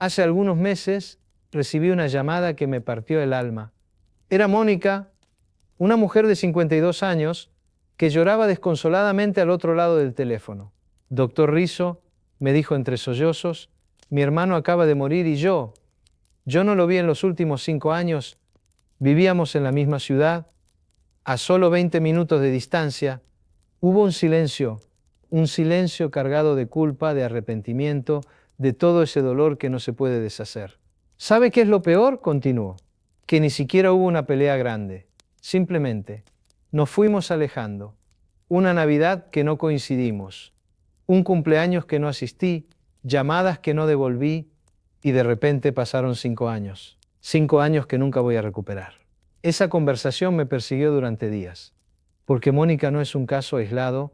Hace algunos meses recibí una llamada que me partió el alma. Era Mónica, una mujer de 52 años, que lloraba desconsoladamente al otro lado del teléfono. Doctor Rizzo, me dijo entre sollozos, mi hermano acaba de morir y yo no lo vi en los últimos 5 años, vivíamos en la misma ciudad, a solo 20 minutos de distancia. Hubo un silencio cargado de culpa, de arrepentimiento, de todo ese dolor que no se puede deshacer. ¿Sabe qué es lo peor? Continuó. Que ni siquiera hubo una pelea grande. Simplemente, nos fuimos alejando. Una Navidad que no coincidimos. Un cumpleaños que no asistí, llamadas que no devolví, y de repente pasaron 5 años. 5 años que nunca voy a recuperar. Esa conversación me persiguió durante días. Porque Mónica no es un caso aislado,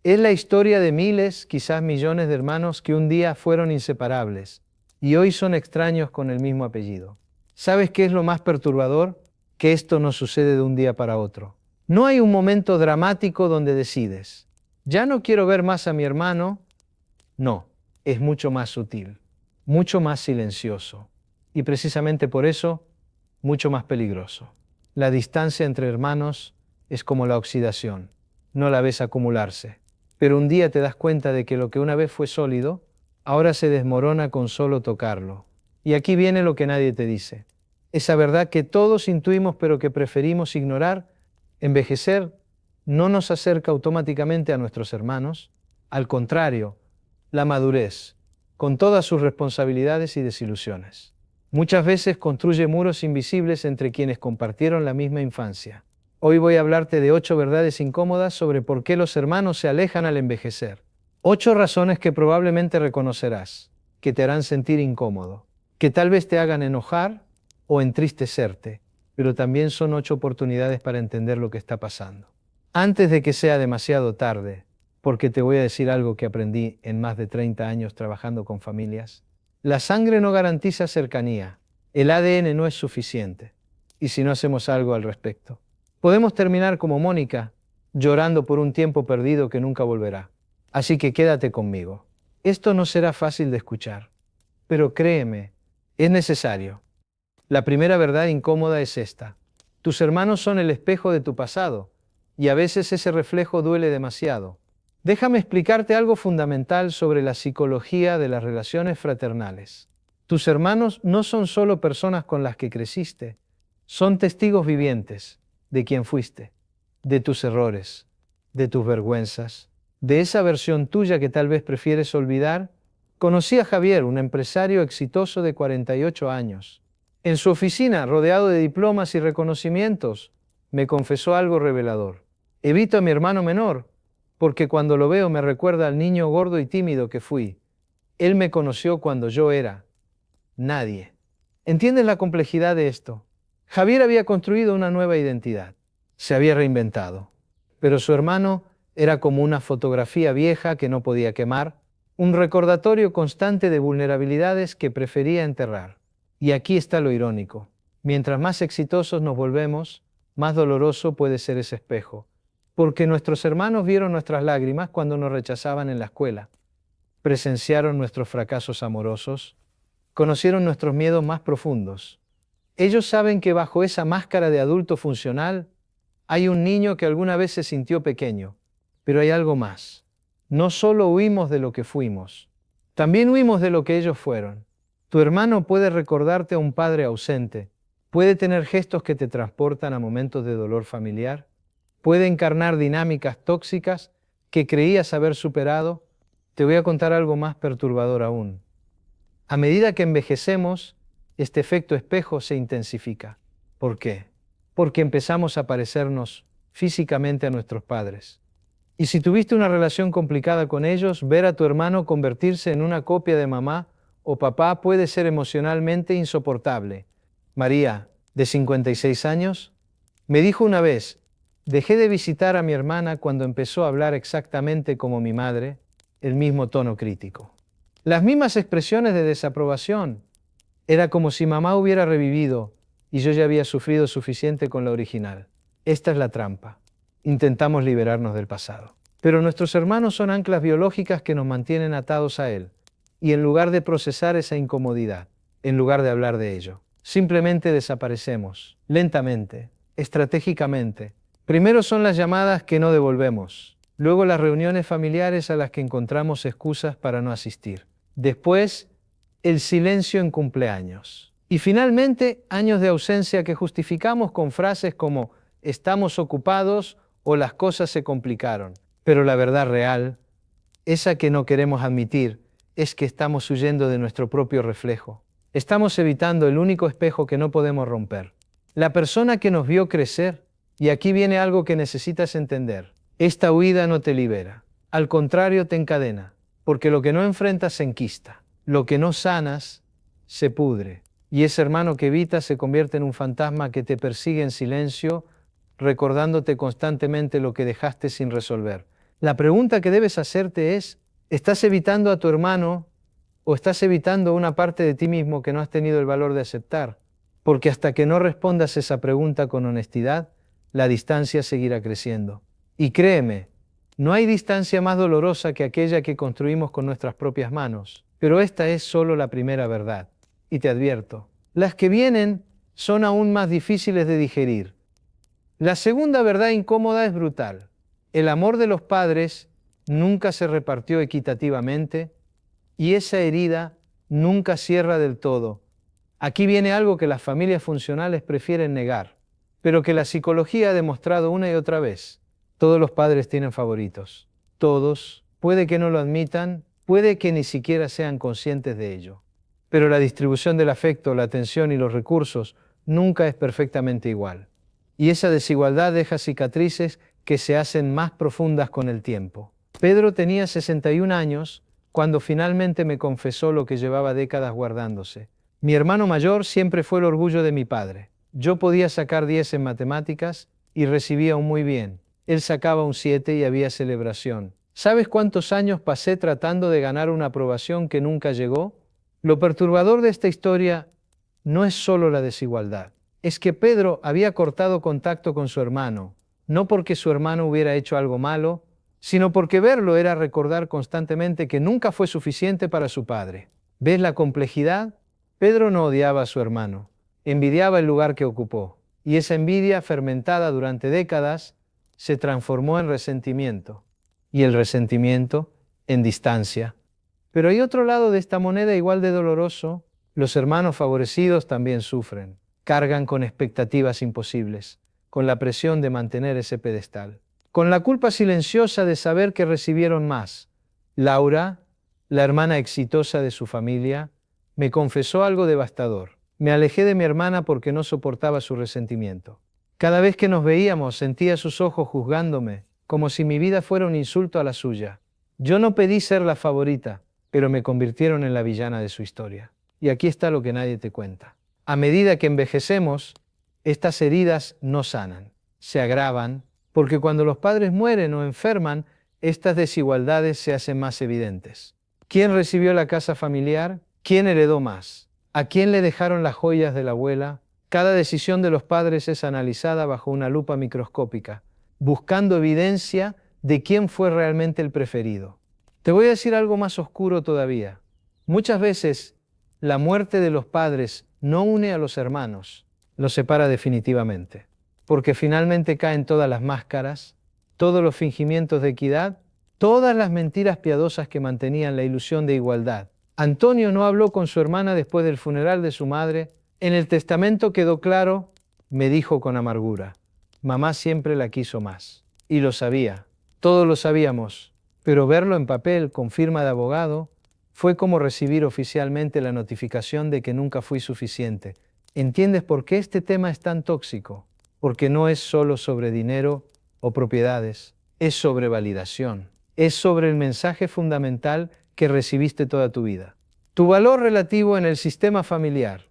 es la historia de miles, quizás millones de hermanos que un día fueron inseparables y hoy son extraños con el mismo apellido. ¿Sabes qué es lo más perturbador? Que esto no sucede de un día para otro. No hay un momento dramático donde decides, ya no quiero ver más a mi hermano. No, es mucho más sutil, mucho más silencioso y precisamente por eso, mucho más peligroso. La distancia entre hermanos es como la oxidación, no la ves acumularse. Pero un día te das cuenta de que lo que una vez fue sólido, ahora se desmorona con solo tocarlo. Y aquí viene lo que nadie te dice. Esa verdad que todos intuimos pero que preferimos ignorar. Envejecer no nos acerca automáticamente a nuestros hermanos. Al contrario, la madurez, con todas sus responsabilidades y desilusiones, muchas veces construye muros invisibles entre quienes compartieron la misma infancia. Hoy voy a hablarte de 8 verdades incómodas sobre por qué los hermanos se alejan al envejecer. 8 razones que probablemente reconocerás, que te harán sentir incómodo, que tal vez te hagan enojar o entristecerte, pero también son 8 oportunidades para entender lo que está pasando. Antes de que sea demasiado tarde, porque te voy a decir algo que aprendí en más de 30 años trabajando con familias, la sangre no garantiza cercanía, el ADN no es suficiente, y si no hacemos algo al respecto, podemos terminar como Mónica, llorando por un tiempo perdido que nunca volverá. Así que quédate conmigo. Esto no será fácil de escuchar, pero créeme, es necesario. La primera verdad incómoda es esta. Tus hermanos son el espejo de tu pasado, y a veces ese reflejo duele demasiado. Déjame explicarte algo fundamental sobre la psicología de las relaciones fraternales. Tus hermanos no son solo personas con las que creciste, son testigos vivientes de quién fuiste, de tus errores, de tus vergüenzas, de esa versión tuya que tal vez prefieres olvidar. Conocí a Javier, un empresario exitoso de 48 años. En su oficina, rodeado de diplomas y reconocimientos, me confesó algo revelador. Evito a mi hermano menor, porque cuando lo veo me recuerda al niño gordo y tímido que fui. Él me conoció cuando yo era nadie. ¿Entiendes la complejidad de esto? Javier había construido una nueva identidad, se había reinventado, pero su hermano era como una fotografía vieja que no podía quemar, un recordatorio constante de vulnerabilidades que prefería enterrar. Y aquí está lo irónico. Mientras más exitosos nos volvemos, más doloroso puede ser ese espejo, porque nuestros hermanos vieron nuestras lágrimas cuando nos rechazaban en la escuela, presenciaron nuestros fracasos amorosos, conocieron nuestros miedos más profundos. Ellos saben que bajo esa máscara de adulto funcional hay un niño que alguna vez se sintió pequeño, pero hay algo más. No solo huimos de lo que fuimos, también huimos de lo que ellos fueron. Tu hermano puede recordarte a un padre ausente, puede tener gestos que te transportan a momentos de dolor familiar, puede encarnar dinámicas tóxicas que creías haber superado. Te voy a contar algo más perturbador aún. A medida que envejecemos, este efecto espejo se intensifica. ¿Por qué? Porque empezamos a parecernos físicamente a nuestros padres. Y si tuviste una relación complicada con ellos, ver a tu hermano convertirse en una copia de mamá o papá puede ser emocionalmente insoportable. María, de 56 años, me dijo una vez, dejé de visitar a mi hermana cuando empezó a hablar exactamente como mi madre, el mismo tono crítico. Las mismas expresiones de desaprobación. Era como si mamá hubiera revivido y yo ya había sufrido suficiente con la original. Esta es la trampa. Intentamos liberarnos del pasado. Pero nuestros hermanos son anclas biológicas que nos mantienen atados a él. y en lugar de procesar esa incomodidad, en lugar de hablar de ello, simplemente desaparecemos, lentamente, estratégicamente. Primero son las llamadas que no devolvemos, luego las reuniones familiares a las que encontramos excusas para no asistir. Después, el silencio en cumpleaños. Y finalmente, años de ausencia que justificamos con frases como estamos ocupados o las cosas se complicaron. Pero la verdad real, esa que no queremos admitir, es que estamos huyendo de nuestro propio reflejo. Estamos evitando el único espejo que no podemos romper. La persona que nos vio crecer, y aquí viene algo que necesitas entender. Esta huida no te libera. Al contrario, te encadena. Porque lo que no enfrentas se enquista. Lo que no sanas, se pudre. Y ese hermano que evitas se convierte en un fantasma que te persigue en silencio, recordándote constantemente lo que dejaste sin resolver. La pregunta que debes hacerte es, ¿estás evitando a tu hermano o estás evitando una parte de ti mismo que no has tenido el valor de aceptar? Porque hasta que no respondas esa pregunta con honestidad, la distancia seguirá creciendo. Y créeme, no hay distancia más dolorosa que aquella que construimos con nuestras propias manos. Pero esta es solo la primera verdad. Y te advierto, las que vienen son aún más difíciles de digerir. La segunda verdad incómoda es brutal. El amor de los padres nunca se repartió equitativamente y esa herida nunca cierra del todo. Aquí viene algo que las familias funcionales prefieren negar, pero que la psicología ha demostrado una y otra vez. Todos los padres tienen favoritos. Todos. Puede que no lo admitan, puede que ni siquiera sean conscientes de ello. Pero la distribución del afecto, la atención y los recursos nunca es perfectamente igual. Y esa desigualdad deja cicatrices que se hacen más profundas con el tiempo. Pedro tenía 61 años cuando finalmente me confesó lo que llevaba décadas guardándose. Mi hermano mayor siempre fue el orgullo de mi padre. Yo podía sacar 10 en matemáticas y recibía un muy bien. Él sacaba un 7 y había celebración. ¿Sabes cuántos años pasé tratando de ganar una aprobación que nunca llegó? Lo perturbador de esta historia no es solo la desigualdad. Es que Pedro había cortado contacto con su hermano, no porque su hermano hubiera hecho algo malo, sino porque verlo era recordar constantemente que nunca fue suficiente para su padre. ¿Ves la complejidad? Pedro no odiaba a su hermano, envidiaba el lugar que ocupó, y esa envidia, fermentada durante décadas, se transformó en resentimiento, y el resentimiento en distancia. Pero hay otro lado de esta moneda igual de doloroso. Los hermanos favorecidos también sufren, cargan con expectativas imposibles, con la presión de mantener ese pedestal, con la culpa silenciosa de saber que recibieron más. Laura, la hermana exitosa de su familia, me confesó algo devastador. Me alejé de mi hermana porque no soportaba su resentimiento. Cada vez que nos veíamos sentía sus ojos juzgándome, como si mi vida fuera un insulto a la suya. Yo no pedí ser la favorita, pero me convirtieron en la villana de su historia. Y aquí está lo que nadie te cuenta. A medida que envejecemos, estas heridas no sanan, se agravan, porque cuando los padres mueren o enferman, estas desigualdades se hacen más evidentes. ¿Quién recibió la casa familiar? ¿Quién heredó más? ¿A quién le dejaron las joyas de la abuela? Cada decisión de los padres es analizada bajo una lupa microscópica, buscando evidencia de quién fue realmente el preferido. Te voy a decir algo más oscuro todavía. Muchas veces, la muerte de los padres no une a los hermanos, los separa definitivamente, porque finalmente caen todas las máscaras, todos los fingimientos de equidad, todas las mentiras piadosas que mantenían la ilusión de igualdad. Antonio no habló con su hermana después del funeral de su madre. En el testamento quedó claro, me dijo con amargura, mamá siempre la quiso más. Y lo sabía, todos lo sabíamos, pero verlo en papel con firma de abogado fue como recibir oficialmente la notificación de que nunca fui suficiente. ¿Entiendes por qué este tema es tan tóxico? Porque no es solo sobre dinero o propiedades, es sobre validación, es sobre el mensaje fundamental que recibiste toda tu vida. Tu valor relativo en el sistema familiar.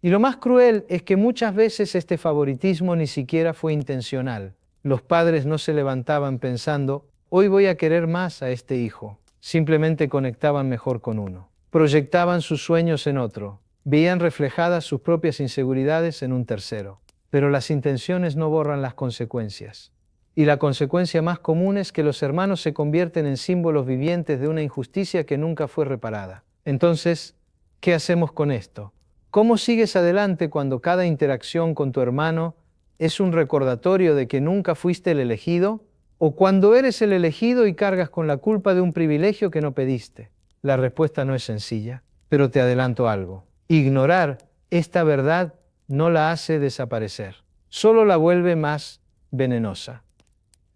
Y lo más cruel es que muchas veces este favoritismo ni siquiera fue intencional. Los padres no se levantaban pensando, hoy voy a querer más a este hijo. Simplemente conectaban mejor con uno. Proyectaban sus sueños en otro. Veían reflejadas sus propias inseguridades en un tercero. Pero las intenciones no borran las consecuencias. Y la consecuencia más común es que los hermanos se convierten en símbolos vivientes de una injusticia que nunca fue reparada. Entonces, ¿qué hacemos con esto? ¿Cómo sigues adelante cuando cada interacción con tu hermano es un recordatorio de que nunca fuiste el elegido? ¿O cuando eres el elegido y cargas con la culpa de un privilegio que no pediste? La respuesta no es sencilla, pero te adelanto algo. Ignorar esta verdad no la hace desaparecer, solo la vuelve más venenosa.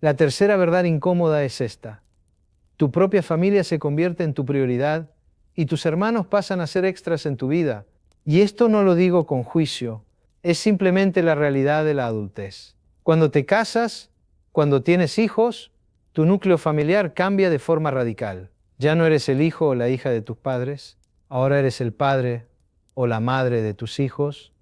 La tercera verdad incómoda es esta. Tu propia familia se convierte en tu prioridad y tus hermanos pasan a ser extras en tu vida. Y esto no lo digo con juicio, es simplemente la realidad de la adultez. Cuando te casas, cuando tienes hijos, tu núcleo familiar cambia de forma radical. Ya no eres el hijo o la hija de tus padres, ahora eres el padre o la madre de tus hijos,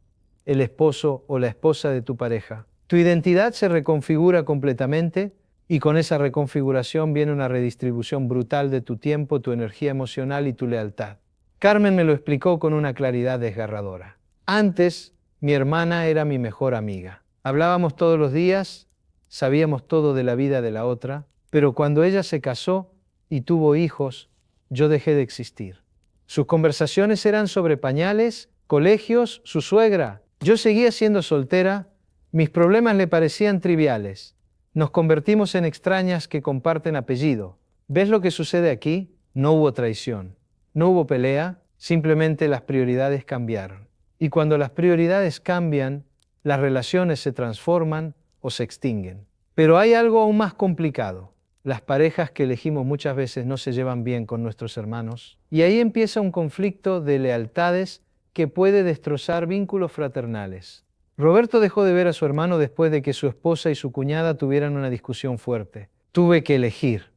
el esposo o la esposa de tu pareja. Tu identidad se reconfigura completamente y con esa reconfiguración viene una redistribución brutal de tu tiempo, tu energía emocional y tu lealtad. Carmen me lo explicó con una claridad desgarradora. Antes, mi hermana era mi mejor amiga. Hablábamos todos los días, sabíamos todo de la vida de la otra, pero cuando ella se casó y tuvo hijos, yo dejé de existir. Sus conversaciones eran sobre pañales, colegios, su suegra. Yo seguía siendo soltera, mis problemas le parecían triviales. Nos convertimos en extrañas que comparten apellido. ¿Ves lo que sucede aquí? No hubo traición, no hubo pelea, simplemente las prioridades cambiaron. Y cuando las prioridades cambian, las relaciones se transforman o se extinguen. Pero hay algo aún más complicado. Las parejas que elegimos muchas veces no se llevan bien con nuestros hermanos. Y ahí empieza un conflicto de lealtades que puede destrozar vínculos fraternales. Roberto dejó de ver a su hermano después de que su esposa y su cuñada tuvieran una discusión fuerte. Tuve que elegir,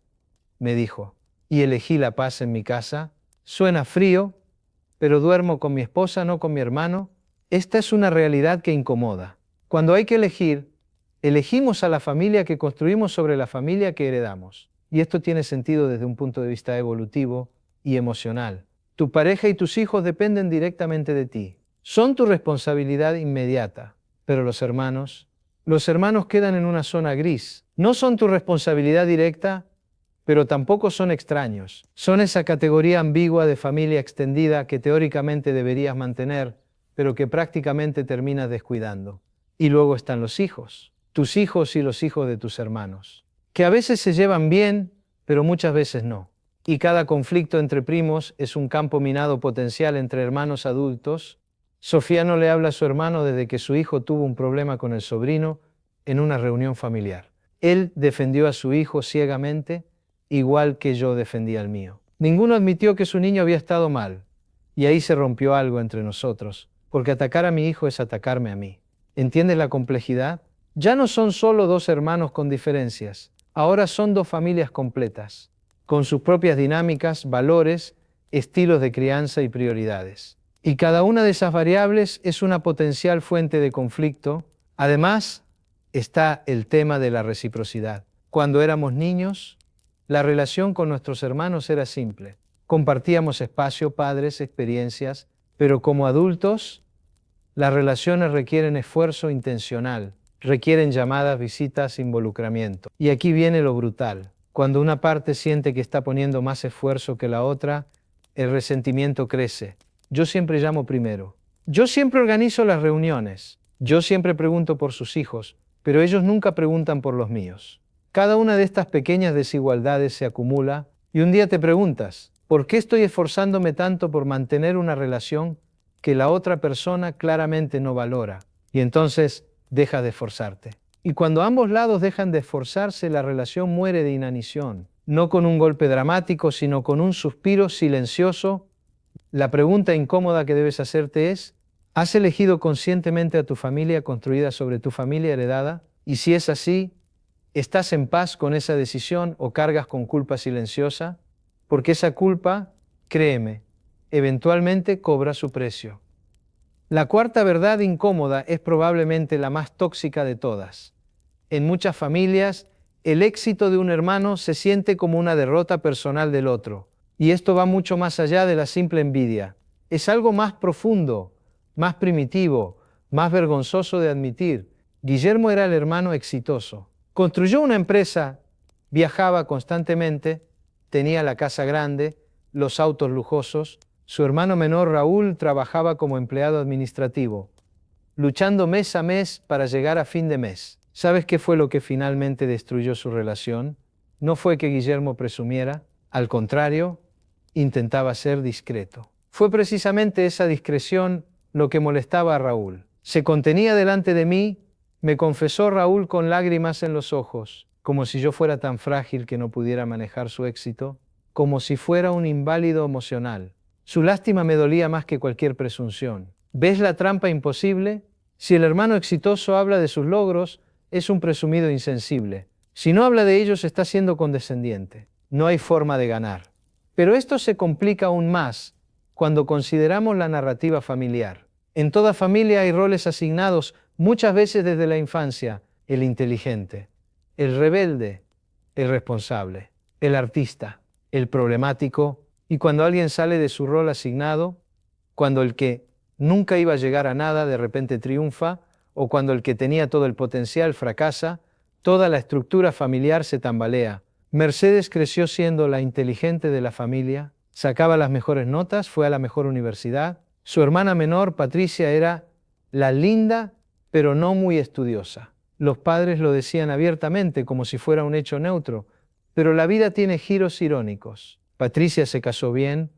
me dijo, y elegí la paz en mi casa. Suena frío, pero duermo con mi esposa, no con mi hermano. Esta es una realidad que incomoda. Cuando hay que elegir, elegimos a la familia que construimos sobre la familia que heredamos. Y esto tiene sentido desde un punto de vista evolutivo y emocional. Tu pareja y tus hijos dependen directamente de ti. Son tu responsabilidad inmediata, pero los hermanos quedan en una zona gris. No son tu responsabilidad directa, pero tampoco son extraños. Son esa categoría ambigua de familia extendida que teóricamente deberías mantener, pero que prácticamente terminas descuidando. Y luego están los hijos, tus hijos y los hijos de tus hermanos, que a veces se llevan bien, pero muchas veces no. Y cada conflicto entre primos es un campo minado potencial entre hermanos adultos. Sofía no le habla a su hermano desde que su hijo tuvo un problema con el sobrino en una reunión familiar. Él defendió a su hijo ciegamente, igual que yo defendí al mío. Ninguno admitió que su niño había estado mal, y ahí se rompió algo entre nosotros, porque atacar a mi hijo es atacarme a mí. ¿Entiendes la complejidad? Ya no son solo dos hermanos con diferencias, ahora son dos familias completas, con sus propias dinámicas, valores, estilos de crianza y prioridades. Y cada una de esas variables es una potencial fuente de conflicto. Además, está el tema de la reciprocidad. Cuando éramos niños, la relación con nuestros hermanos era simple. Compartíamos espacio, padres, experiencias, pero como adultos, las relaciones requieren esfuerzo intencional, requieren llamadas, visitas, involucramiento. Y aquí viene lo brutal. Cuando una parte siente que está poniendo más esfuerzo que la otra, el resentimiento crece. Yo siempre llamo primero. Yo siempre organizo las reuniones. Yo siempre pregunto por sus hijos, pero ellos nunca preguntan por los míos. Cada una de estas pequeñas desigualdades se acumula y un día te preguntas, ¿por qué estoy esforzándome tanto por mantener una relación que la otra persona claramente no valora? Y entonces dejas de esforzarte. Y cuando ambos lados dejan de esforzarse, la relación muere de inanición. No con un golpe dramático, sino con un suspiro silencioso. La pregunta incómoda que debes hacerte es, ¿has elegido conscientemente a tu familia construida sobre tu familia heredada? Y si es así, ¿estás en paz con esa decisión o cargas con culpa silenciosa? Porque esa culpa, créeme, eventualmente cobra su precio. La cuarta verdad incómoda es probablemente la más tóxica de todas. En muchas familias, el éxito de un hermano se siente como una derrota personal del otro. Y esto va mucho más allá de la simple envidia. Es algo más profundo, más primitivo, más vergonzoso de admitir. Guillermo era el hermano exitoso. Construyó una empresa, viajaba constantemente, tenía la casa grande, los autos lujosos, Su hermano menor Raúl trabajaba como empleado administrativo, luchando mes a mes para llegar a fin de mes. ¿Sabes qué fue lo que finalmente destruyó su relación? No fue que Guillermo presumiera, al contrario, intentaba ser discreto. Fue precisamente esa discreción lo que molestaba a Raúl. Se contenía delante de mí, me confesó Raúl con lágrimas en los ojos, como si yo fuera tan frágil que no pudiera manejar su éxito, como si fuera un inválido emocional. Su lástima me dolía más que cualquier presunción. ¿Ves la trampa imposible? Si el hermano exitoso habla de sus logros, es un presumido insensible. Si no habla de ellos, está siendo condescendiente. No hay forma de ganar. Pero esto se complica aún más cuando consideramos la narrativa familiar. En toda familia hay roles asignados, muchas veces desde la infancia: el inteligente, el rebelde, el responsable, el artista, el problemático, y cuando alguien sale de su rol asignado, cuando el que nunca iba a llegar a nada de repente triunfa, o cuando el que tenía todo el potencial fracasa, toda la estructura familiar se tambalea. Mercedes creció siendo la inteligente de la familia, sacaba las mejores notas, fue a la mejor universidad. Su hermana menor, Patricia, era la linda, pero no muy estudiosa. Los padres lo decían abiertamente, como si fuera un hecho neutro, pero la vida tiene giros irónicos. Patricia se casó bien,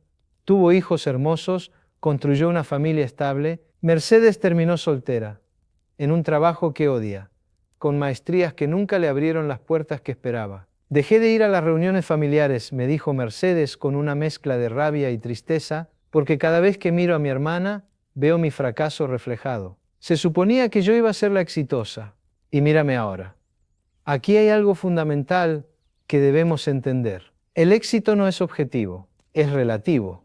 tuvo hijos hermosos, construyó una familia estable. Mercedes terminó soltera, en un trabajo que odia, con maestrías que nunca le abrieron las puertas que esperaba. Dejé de ir a las reuniones familiares, me dijo Mercedes con una mezcla de rabia y tristeza, porque cada vez que miro a mi hermana, veo mi fracaso reflejado. Se suponía que yo iba a ser la exitosa, y mírame ahora. Aquí hay algo fundamental que debemos entender. El éxito no es objetivo, es relativo.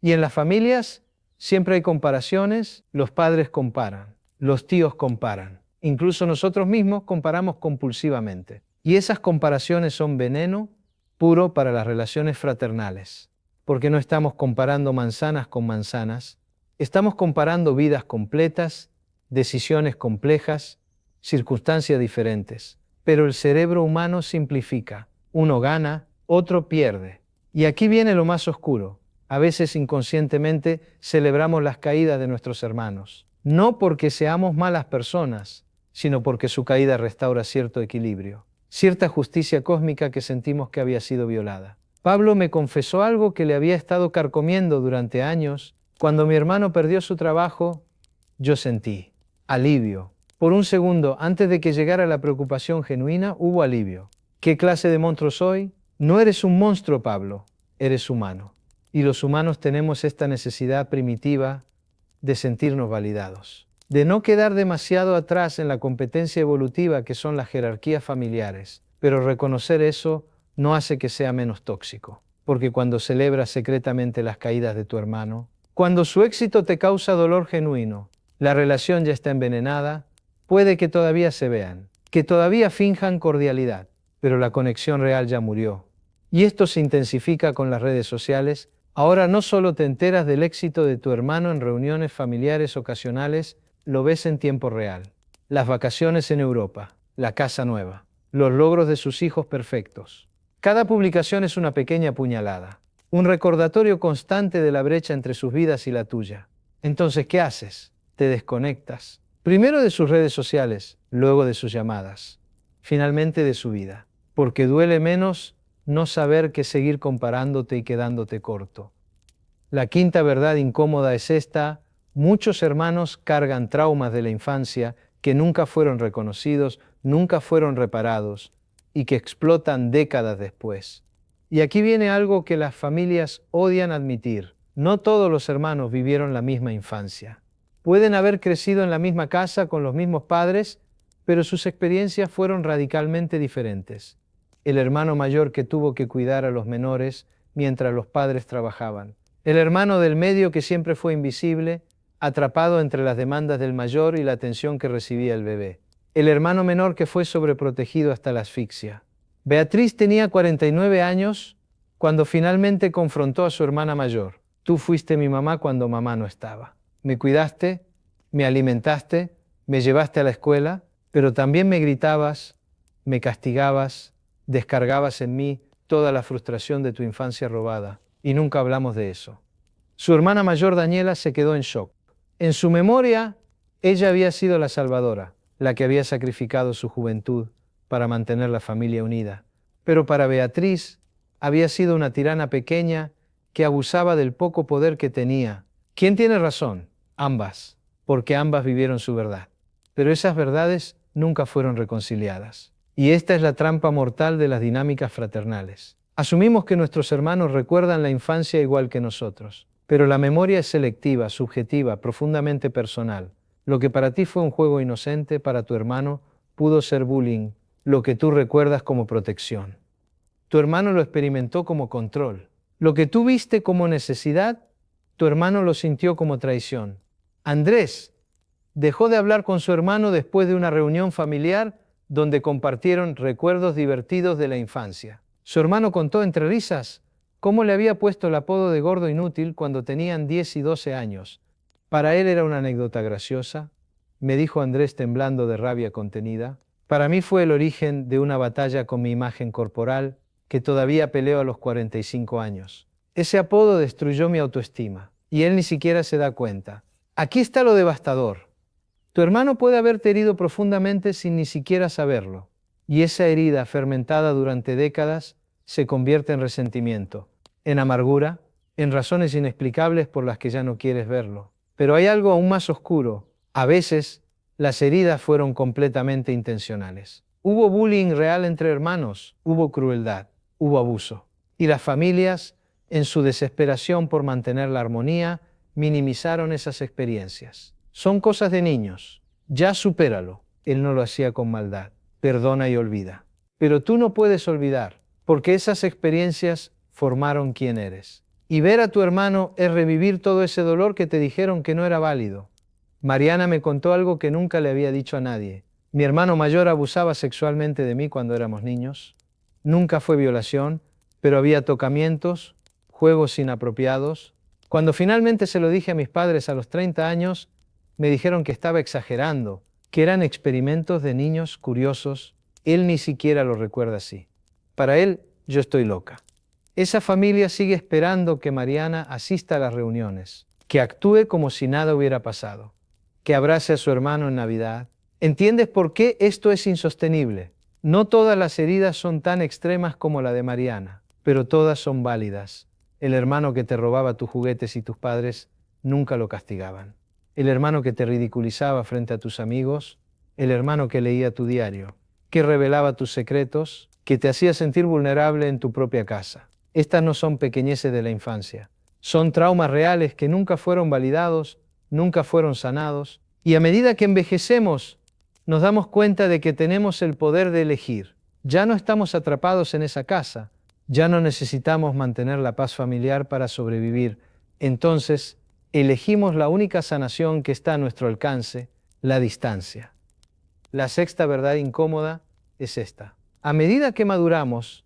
Y en las familias siempre hay comparaciones, los padres comparan, los tíos comparan, incluso nosotros mismos comparamos compulsivamente. Y esas comparaciones son veneno puro para las relaciones fraternales, porque no estamos comparando manzanas con manzanas, estamos comparando vidas completas, decisiones complejas, circunstancias diferentes. Pero el cerebro humano simplifica, uno gana, otro pierde. Y aquí viene lo más oscuro. A veces inconscientemente celebramos las caídas de nuestros hermanos, no porque seamos malas personas, sino porque su caída restaura cierto equilibrio, cierta justicia cósmica que sentimos que había sido violada. Pablo me confesó algo que le había estado carcomiendo durante años. Cuando mi hermano perdió su trabajo, yo sentí alivio. Por un segundo, antes de que llegara la preocupación genuina, hubo alivio. ¿Qué clase de monstruo soy? No eres un monstruo, Pablo, eres humano. Y los humanos tenemos esta necesidad primitiva de sentirnos validados, de no quedar demasiado atrás en la competencia evolutiva que son las jerarquías familiares. Pero reconocer eso no hace que sea menos tóxico, porque cuando celebras secretamente las caídas de tu hermano, cuando su éxito te causa dolor genuino, la relación ya está envenenada, puede que todavía se vean, que todavía finjan cordialidad, pero la conexión real ya murió. Y esto se intensifica con las redes sociales. Ahora no solo te enteras del éxito de tu hermano en reuniones familiares ocasionales, lo ves en tiempo real. Las vacaciones en Europa, la casa nueva, los logros de sus hijos perfectos. Cada publicación es una pequeña puñalada, un recordatorio constante de la brecha entre sus vidas y la tuya. Entonces, ¿qué haces? Te desconectas. Primero de sus redes sociales, luego de sus llamadas, finalmente de su vida. Porque duele menos no saber que seguir comparándote y quedándote corto. La quinta verdad incómoda es esta: muchos hermanos cargan traumas de la infancia que nunca fueron reconocidos, nunca fueron reparados y que explotan décadas después. Y aquí viene algo que las familias odian admitir. No todos los hermanos vivieron la misma infancia. Pueden haber crecido en la misma casa con los mismos padres, pero sus experiencias fueron radicalmente diferentes. El hermano mayor que tuvo que cuidar a los menores mientras los padres trabajaban. El hermano del medio que siempre fue invisible, atrapado entre las demandas del mayor y la atención que recibía el bebé. El hermano menor que fue sobreprotegido hasta la asfixia. Beatriz tenía 49 años cuando finalmente confrontó a su hermana mayor. Tú fuiste mi mamá cuando mamá no estaba. Me cuidaste, me alimentaste, me llevaste a la escuela, pero también me gritabas, me castigabas, descargabas en mí toda la frustración de tu infancia robada, y nunca hablamos de eso. Su hermana mayor Daniela se quedó en shock. En su memoria, ella había sido la salvadora, la que había sacrificado su juventud para mantener la familia unida. Pero para Beatriz, había sido una tirana pequeña que abusaba del poco poder que tenía. ¿Quién tiene razón? Ambas, porque ambas vivieron su verdad. Pero esas verdades nunca fueron reconciliadas. Y esta es la trampa mortal de las dinámicas fraternales. Asumimos que nuestros hermanos recuerdan la infancia igual que nosotros, pero la memoria es selectiva, subjetiva, profundamente personal. Lo que para ti fue un juego inocente, para tu hermano pudo ser bullying, lo que tú recuerdas como protección. Tu hermano lo experimentó como control. Lo que tú viste como necesidad, tu hermano lo sintió como traición. Andrés dejó de hablar con su hermano después de una reunión familiar donde compartieron recuerdos divertidos de la infancia. Su hermano contó entre risas cómo le había puesto el apodo de gordo inútil cuando tenían 10 y 12 años. Para él era una anécdota graciosa, me dijo Andrés temblando de rabia contenida. Para mí fue el origen de una batalla con mi imagen corporal que todavía peleo a los 45 años. Ese apodo destruyó mi autoestima y él ni siquiera se da cuenta. Aquí está lo devastador. Tu hermano puede haberte herido profundamente sin ni siquiera saberlo, y esa herida fermentada durante décadas se convierte en resentimiento, en amargura, en razones inexplicables por las que ya no quieres verlo. Pero hay algo aún más oscuro. A veces, las heridas fueron completamente intencionales. Hubo bullying real entre hermanos, hubo crueldad, hubo abuso. Y las familias, en su desesperación por mantener la armonía, minimizaron esas experiencias. Son cosas de niños. Ya supéralo. Él no lo hacía con maldad. Perdona y olvida. Pero tú no puedes olvidar, porque esas experiencias formaron quién eres. Y ver a tu hermano es revivir todo ese dolor que te dijeron que no era válido. Mariana me contó algo que nunca le había dicho a nadie. Mi hermano mayor abusaba sexualmente de mí cuando éramos niños. Nunca fue violación, pero había tocamientos, juegos inapropiados. Cuando finalmente se lo dije a mis padres a los 30 años, me dijeron que estaba exagerando, que eran experimentos de niños curiosos. Él ni siquiera lo recuerda así. Para él, yo estoy loca. Esa familia sigue esperando que Mariana asista a las reuniones, que actúe como si nada hubiera pasado, que abrace a su hermano en Navidad. ¿Entiendes por qué esto es insostenible? No todas las heridas son tan extremas como la de Mariana, pero todas son válidas. El hermano que te robaba tus juguetes y tus padres nunca lo castigaban. El hermano que te ridiculizaba frente a tus amigos, el hermano que leía tu diario, que revelaba tus secretos, que te hacía sentir vulnerable en tu propia casa. Estas no son pequeñeces de la infancia, son traumas reales que nunca fueron validados, nunca fueron sanados, y a medida que envejecemos, nos damos cuenta de que tenemos el poder de elegir. Ya no estamos atrapados en esa casa, ya no necesitamos mantener la paz familiar para sobrevivir. Entonces, elegimos la única sanación que está a nuestro alcance, la distancia. La sexta verdad incómoda es esta. A medida que maduramos,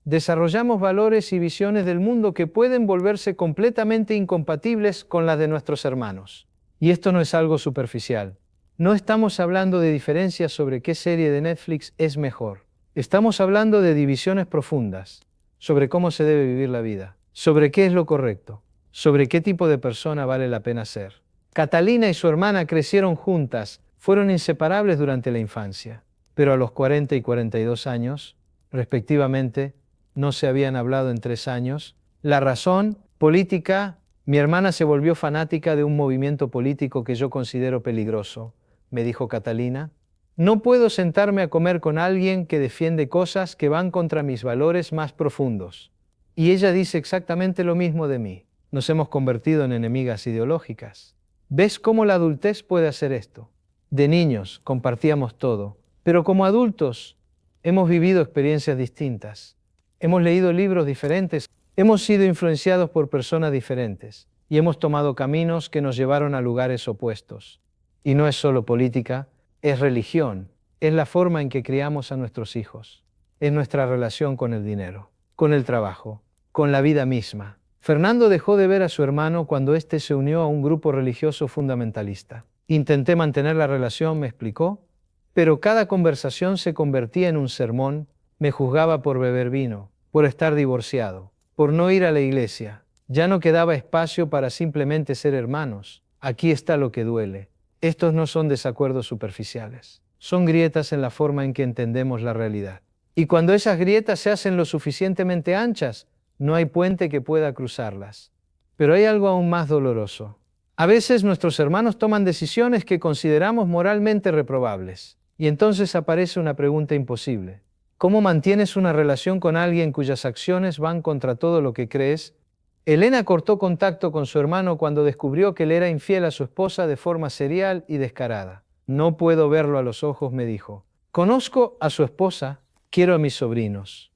desarrollamos valores y visiones del mundo que pueden volverse completamente incompatibles con las de nuestros hermanos. Y esto no es algo superficial. No estamos hablando de diferencias sobre qué serie de Netflix es mejor. Estamos hablando de divisiones profundas, sobre cómo se debe vivir la vida, sobre qué es lo correcto, sobre qué tipo de persona vale la pena ser. Catalina y su hermana crecieron juntas, fueron inseparables durante la infancia, pero a los 40 y 42 años, respectivamente, no se habían hablado en 3 años. La razón política, mi hermana se volvió fanática de un movimiento político que yo considero peligroso, me dijo Catalina. No puedo sentarme a comer con alguien que defiende cosas que van contra mis valores más profundos. Y ella dice exactamente lo mismo de mí. Nos hemos convertido en enemigas ideológicas. ¿Ves cómo la adultez puede hacer esto? De niños compartíamos todo, pero como adultos hemos vivido experiencias distintas. Hemos leído libros diferentes, hemos sido influenciados por personas diferentes y hemos tomado caminos que nos llevaron a lugares opuestos. Y no es solo política, es religión, es la forma en que criamos a nuestros hijos, es nuestra relación con el dinero, con el trabajo, con la vida misma. Fernando dejó de ver a su hermano cuando éste se unió a un grupo religioso fundamentalista. Intenté mantener la relación, me explicó, pero cada conversación se convertía en un sermón. Me juzgaba por beber vino, por estar divorciado, por no ir a la iglesia. Ya no quedaba espacio para simplemente ser hermanos. Aquí está lo que duele. Estos no son desacuerdos superficiales. Son grietas en la forma en que entendemos la realidad. Y cuando esas grietas se hacen lo suficientemente anchas, no hay puente que pueda cruzarlas. Pero hay algo aún más doloroso. A veces nuestros hermanos toman decisiones que consideramos moralmente reprobables. Y entonces aparece una pregunta imposible. ¿Cómo mantienes una relación con alguien cuyas acciones van contra todo lo que crees? Elena cortó contacto con su hermano cuando descubrió que él era infiel a su esposa de forma serial y descarada. No puedo verlo a los ojos, me dijo. Conozco a su esposa, quiero a mis sobrinos.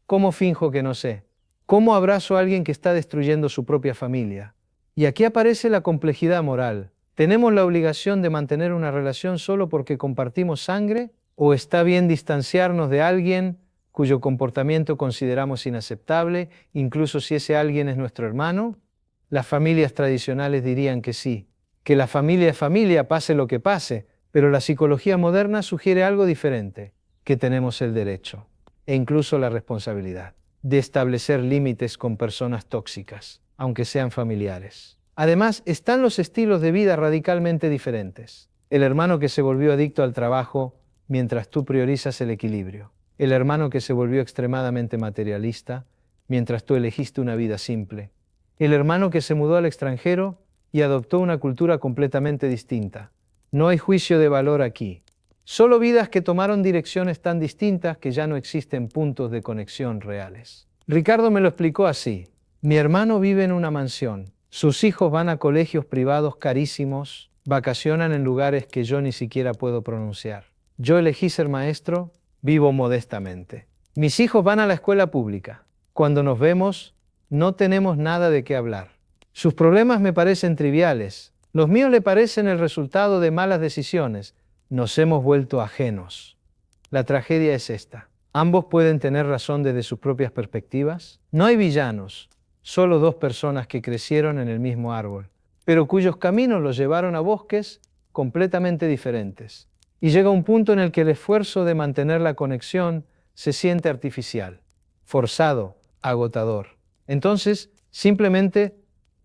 ¿Cómo finjo que no sé? ¿Cómo abrazo a alguien que está destruyendo su propia familia? Y aquí aparece la complejidad moral. ¿Tenemos la obligación de mantener una relación solo porque compartimos sangre? ¿O está bien distanciarnos de alguien cuyo comportamiento consideramos inaceptable, incluso si ese alguien es nuestro hermano? Las familias tradicionales dirían que sí, que la familia es familia, pase lo que pase, pero la psicología moderna sugiere algo diferente, que tenemos el derecho, e incluso la responsabilidad, de establecer límites con personas tóxicas, aunque sean familiares. Además, están los estilos de vida radicalmente diferentes. El hermano que se volvió adicto al trabajo mientras tú priorizas el equilibrio. El hermano que se volvió extremadamente materialista mientras tú elegiste una vida simple. El hermano que se mudó al extranjero y adoptó una cultura completamente distinta. No hay juicio de valor aquí. Solo vidas que tomaron direcciones tan distintas que ya no existen puntos de conexión reales. Ricardo me lo explicó así. Mi hermano vive en una mansión. Sus hijos van a colegios privados carísimos, vacacionan en lugares que yo ni siquiera puedo pronunciar. Yo elegí ser maestro, vivo modestamente. Mis hijos van a la escuela pública. Cuando nos vemos, no tenemos nada de qué hablar. Sus problemas me parecen triviales. Los míos le parecen el resultado de malas decisiones. Nos hemos vuelto ajenos. La tragedia es esta. Ambos pueden tener razón desde sus propias perspectivas. No hay villanos, solo dos personas que crecieron en el mismo árbol, pero cuyos caminos los llevaron a bosques completamente diferentes. Y llega un punto en el que el esfuerzo de mantener la conexión se siente artificial, forzado, agotador. Entonces, simplemente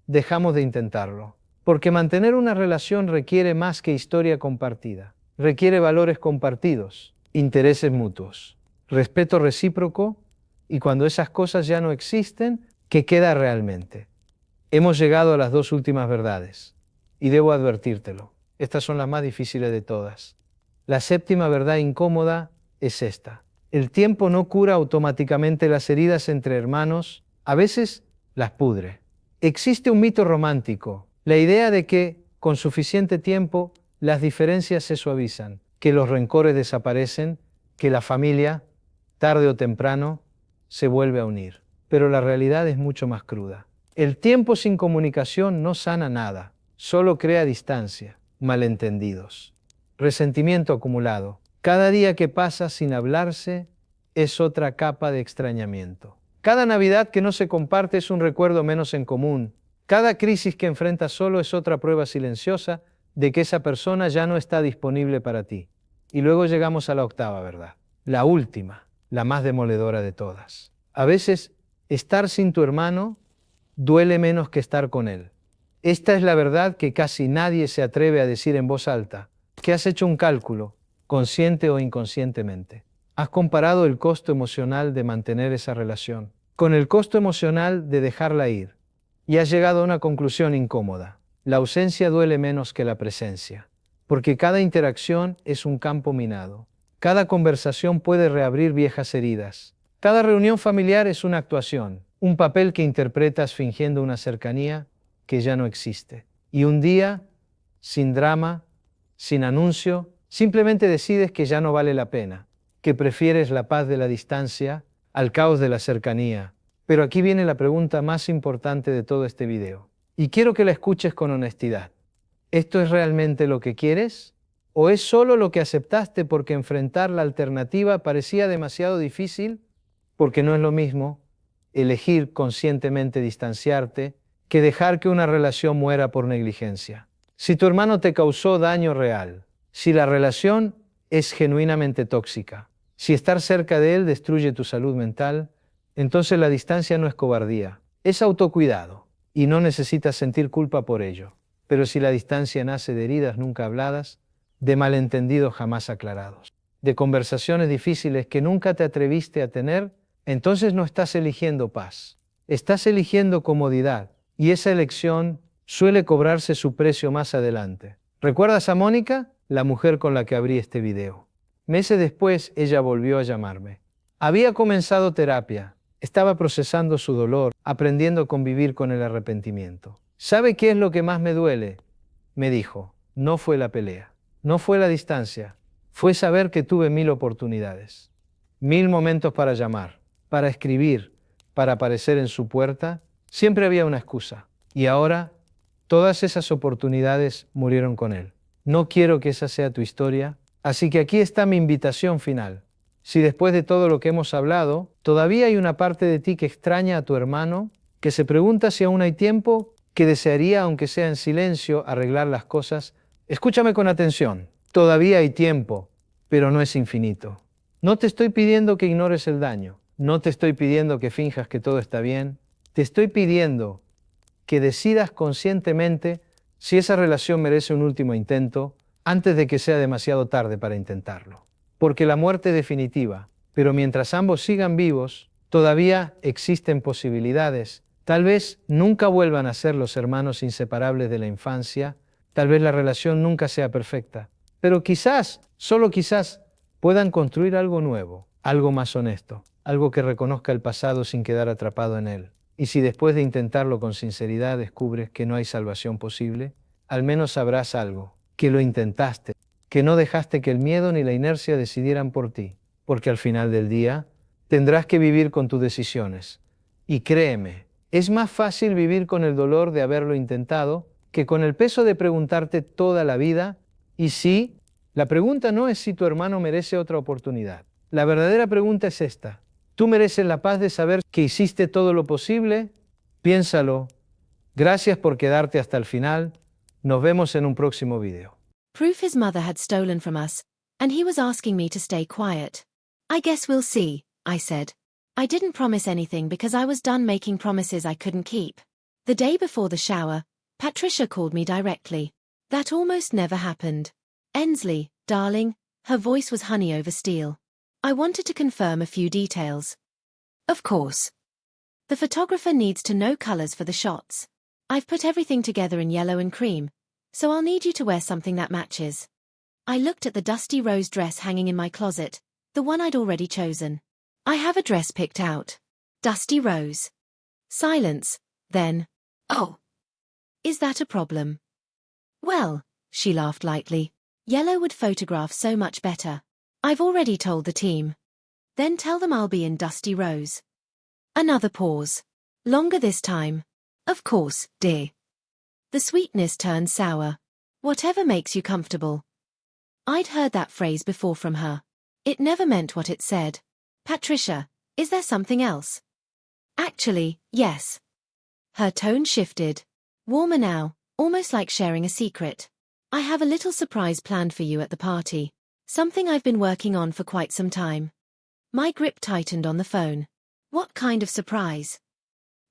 dejamos de intentarlo. Porque mantener una relación requiere más que historia compartida. Requiere valores compartidos, intereses mutuos, respeto recíproco, y cuando esas cosas ya no existen, ¿qué queda realmente? Hemos llegado a las dos últimas verdades, y debo advertírtelo. Estas son las más difíciles de todas. La séptima verdad incómoda es esta. El tiempo no cura automáticamente las heridas entre hermanos, a veces las pudre. Existe un mito romántico, la idea de que, con suficiente tiempo, las diferencias se suavizan, que los rencores desaparecen, que la familia, tarde o temprano, se vuelve a unir. Pero la realidad es mucho más cruda. El tiempo sin comunicación no sana nada, solo crea distancia, malentendidos, resentimiento acumulado. Cada día que pasa sin hablarse es otra capa de extrañamiento. Cada Navidad que no se comparte es un recuerdo menos en común. Cada crisis que enfrentas solo es otra prueba silenciosa de que esa persona ya no está disponible para ti. Y luego llegamos a la octava verdad, la última, la más demoledora de todas. A veces, estar sin tu hermano duele menos que estar con él. Esta es la verdad que casi nadie se atreve a decir en voz alta, que has hecho un cálculo, consciente o inconscientemente. Has comparado el costo emocional de mantener esa relación con el costo emocional de dejarla ir y has llegado a una conclusión incómoda. La ausencia duele menos que la presencia, porque cada interacción es un campo minado. Cada conversación puede reabrir viejas heridas. Cada reunión familiar es una actuación, un papel que interpretas fingiendo una cercanía que ya no existe. Y un día, sin drama, sin anuncio, simplemente decides que ya no vale la pena, que prefieres la paz de la distancia al caos de la cercanía. Pero aquí viene la pregunta más importante de todo este video. Y quiero que la escuches con honestidad. ¿Esto es realmente lo que quieres? ¿O es solo lo que aceptaste porque enfrentar la alternativa parecía demasiado difícil? Porque no es lo mismo elegir conscientemente distanciarte que dejar que una relación muera por negligencia. Si tu hermano te causó daño real, si la relación es genuinamente tóxica, si estar cerca de él destruye tu salud mental, entonces la distancia no es cobardía, es autocuidado. y no necesitas sentir culpa por ello. Pero si la distancia nace de heridas nunca habladas, de malentendidos jamás aclarados, de conversaciones difíciles que nunca te atreviste a tener, entonces no estás eligiendo paz. Estás eligiendo comodidad, y esa elección suele cobrarse su precio más adelante. ¿Recuerdas a Mónica? La mujer con la que abrí este video. Meses después, ella volvió a llamarme. Había comenzado terapia. Estaba procesando su dolor, aprendiendo a convivir con el arrepentimiento. ¿Sabe qué es lo que más me duele? Me dijo. No fue la pelea. No fue la distancia. Fue saber que tuve 1000 oportunidades. 1000 momentos para llamar, para escribir, para aparecer en su puerta. Siempre había una excusa. Y ahora, todas esas oportunidades murieron con él. No quiero que esa sea tu historia, así que aquí está mi invitación final. Si después de todo lo que hemos hablado, todavía hay una parte de ti que extraña a tu hermano, que se pregunta si aún hay tiempo, que desearía, aunque sea en silencio, arreglar las cosas, escúchame con atención. Todavía hay tiempo, pero no es infinito. No te estoy pidiendo que ignores el daño. No te estoy pidiendo que finjas que todo está bien. Te estoy pidiendo que decidas conscientemente si esa relación merece un último intento antes de que sea demasiado tarde para intentarlo. Porque la muerte es definitiva, pero mientras ambos sigan vivos, todavía existen posibilidades. Tal vez nunca vuelvan a ser los hermanos inseparables de la infancia, tal vez la relación nunca sea perfecta, pero quizás, solo quizás, puedan construir algo nuevo, algo más honesto, algo que reconozca el pasado sin quedar atrapado en él. Y si después de intentarlo con sinceridad descubres que no hay salvación posible, al menos sabrás algo, que lo intentaste, que no dejaste que el miedo ni la inercia decidieran por ti, porque al final del día tendrás que vivir con tus decisiones. Y créeme, es más fácil vivir con el dolor de haberlo intentado que con el peso de preguntarte toda la vida, y sí, la pregunta no es si tu hermano merece otra oportunidad. La verdadera pregunta es esta. ¿Tú mereces la paz de saber que hiciste todo lo posible? Piénsalo. Gracias por quedarte hasta el final. Nos vemos en un próximo video. Proof his mother had stolen from us, and he was asking me to stay quiet. I guess we'll see, I said. I didn't promise anything because I was done making promises I couldn't keep. The day before the shower, Patricia called me directly. That almost never happened. Ensley, darling, her voice was honey over steel. I wanted to confirm a few details. Of course. The photographer needs to know colors for the shots. I've put everything together in yellow and cream, so I'll need you to wear something that matches. I looked at the dusty rose dress hanging in my closet, the one I'd already chosen. I have a dress picked out. Dusty rose. Silence, then. Oh. Is that a problem? Well, she laughed lightly. Yellow would photograph so much better. I've already told the team. Then tell them I'll be in dusty rose. Another pause. Longer this time. Of course, dear. The sweetness turned sour. Whatever makes you comfortable. I'd heard that phrase before from her. It never meant what it said. Patricia, is there something else? Actually, yes. Her tone shifted. Warmer now, almost like sharing a secret. I have a little surprise planned for you at the party. Something I've been working on for quite some time. My grip tightened on the phone. What kind of surprise?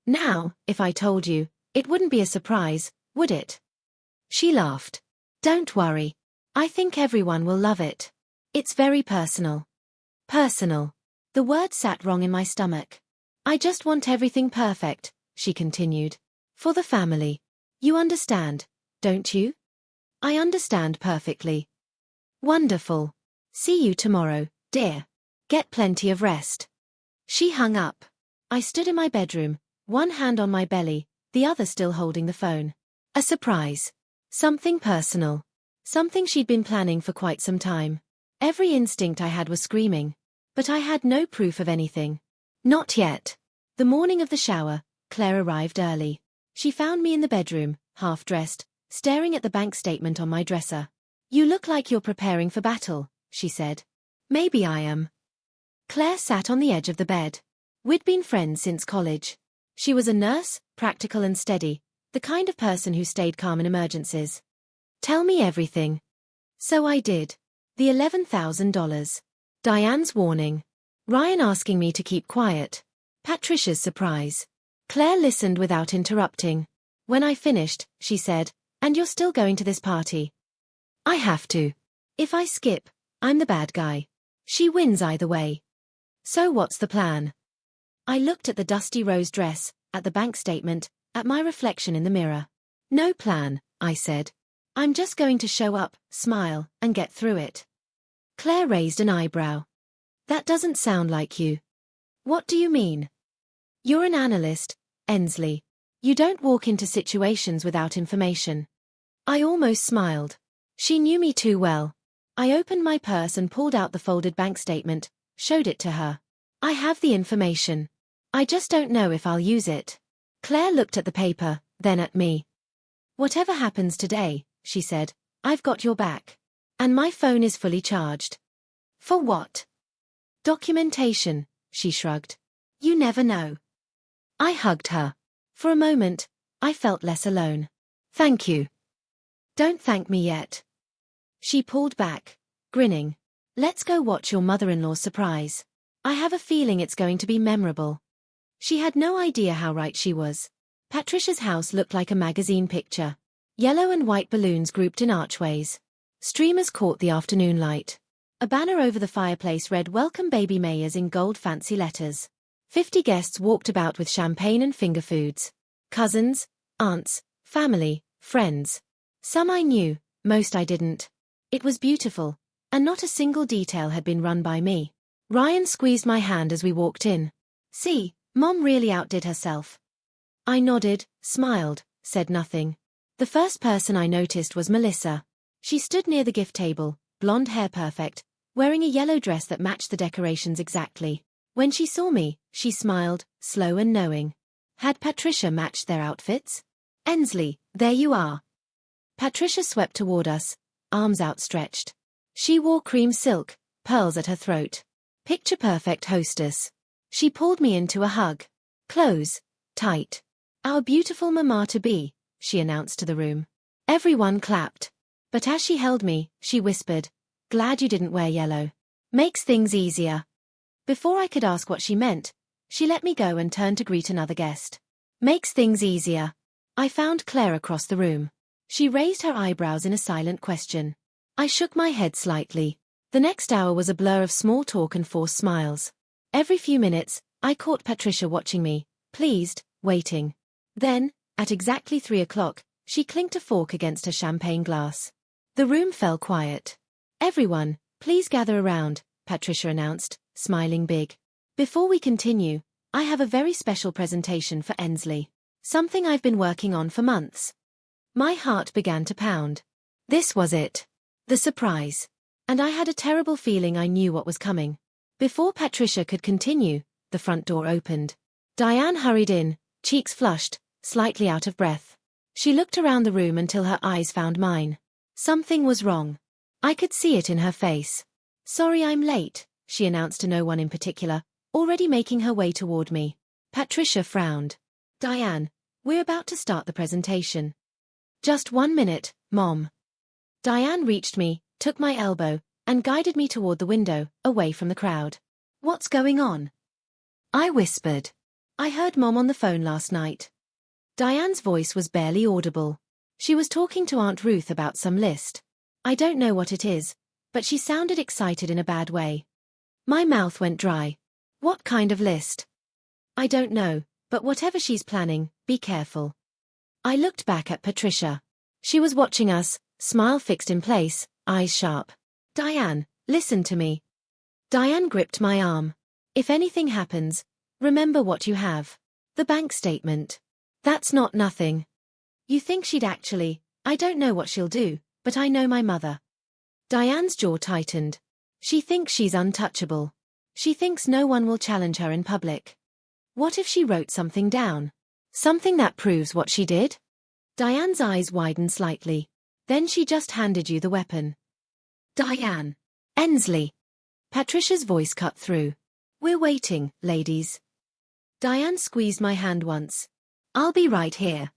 Now, if I told you, it wouldn't be a surprise, would it? She laughed. Don't worry. I think everyone will love it. It's very personal. Personal. The word sat wrong in my stomach. I just want everything perfect, she continued. For the family. You understand, don't you? I understand perfectly. Wonderful. See you tomorrow, dear. Get plenty of rest. She hung up. I stood in my bedroom, one hand on my belly, the other still holding the phone. A surprise. Something personal. Something she'd been planning for quite some time. Every instinct I had was screaming. But I had no proof of anything. Not yet. The morning of the shower, Claire arrived early. She found me in the bedroom, half-dressed, staring at the bank statement on my dresser. You look like you're preparing for battle, she said. Maybe I am. Claire sat on the edge of the bed. We'd been friends since college. She was a nurse, practical and steady, the kind of person who stayed calm in emergencies. Tell me everything. So I did. The $11,000. Diane's warning. Ryan asking me to keep quiet. Patricia's surprise. Claire listened without interrupting. When I finished, she said, "And you're still going to this party?" "I have to. If I skip, I'm the bad guy. She wins either way." "So what's the plan?" I looked at the dusty rose dress, at the bank statement, at my reflection in the mirror. "No plan," I said. "I'm just going to show up, smile, and get through it." Claire raised an eyebrow. "That doesn't sound like you." "What do you mean?" "You're an analyst, Ensley. You don't walk into situations without information." I almost smiled. She knew me too well. I opened my purse and pulled out the folded bank statement, showed it to her. "I have the information. I just don't know if I'll use it." Claire looked at the paper, then at me. "Whatever happens today," she said, "I've got your back. And my phone is fully charged." "For what?" "Documentation," she shrugged. "You never know." I hugged her. For a moment, I felt less alone. "Thank you." "Don't thank me yet." She pulled back, grinning. "Let's go watch your mother-in-law's surprise. I have a feeling it's going to be memorable." She had no idea how right she was. Patricia's house looked like a magazine picture. Yellow and white balloons grouped in archways. Streamers caught the afternoon light. A banner over the fireplace read "Welcome Baby Mayors" in gold fancy letters. 50 guests walked about with champagne and finger foods. Cousins, aunts, family, friends. Some I knew, most I didn't. It was beautiful, and not a single detail had been run by me. Ryan squeezed my hand as we walked in. "See, Mom really outdid herself." I nodded, smiled, said nothing. The first person I noticed was Melissa. She stood near the gift table, blonde hair perfect, wearing a yellow dress that matched the decorations exactly. When she saw me, she smiled, slow and knowing. Had Patricia matched their outfits? "Ensley, there you are." Patricia swept toward us, arms outstretched. She wore cream silk, pearls at her throat. Picture-perfect hostess. She pulled me into a hug. Close, tight. "Our beautiful mama-to-be," she announced to the room. Everyone clapped. But as she held me, she whispered, "Glad you didn't wear yellow. Makes things easier." Before I could ask what she meant, she let me go and turned to greet another guest. "Makes things easier." I found Claire across the room. She raised her eyebrows in a silent question. I shook my head slightly. The next hour was a blur of small talk and forced smiles. Every few minutes, I caught Patricia watching me, pleased, waiting. Then, at exactly 3 o'clock, she clinked a fork against her champagne glass. The room fell quiet. "Everyone, please gather around," Patricia announced, smiling big. "Before we continue, I have a very special presentation for Ensley. Something I've been working on for months." My heart began to pound. This was it. The surprise. And I had a terrible feeling I knew what was coming. Before Patricia could continue, the front door opened. Diane hurried in, cheeks flushed, slightly out of breath. She looked around the room until her eyes found mine. Something was wrong. I could see it in her face. "Sorry I'm late," she announced to no one in particular, already making her way toward me. Patricia frowned. "Diane, we're about to start the presentation." "Just 1 minute, Mom." Diane reached me, took my elbow, and guided me toward the window, away from the crowd. "What's going on?" I whispered. "I heard Mom on the phone last night." Diane's voice was barely audible. She was talking to Aunt Ruth about some list. I don't know what it is, but she sounded excited in a bad way. My mouth went dry. "What kind of list?" "I don't know, but whatever she's planning, be careful." I looked back at Patricia. She was watching us, smile fixed in place, eyes sharp. "Diane, listen to me." Diane gripped my arm. "If anything happens, remember what you have. The bank statement. That's not nothing. You think she'd actually, I don't know what she'll do, but I know my mother." Diane's jaw tightened. "She thinks she's untouchable. She thinks no one will challenge her in public. What if she wrote something down? Something that proves what she did?" Diane's eyes widened slightly. "Then she just handed you the weapon." "Diane." "Ensley." Patricia's voice cut through. "We're waiting, ladies." Diane squeezed my hand once. "I'll be right here."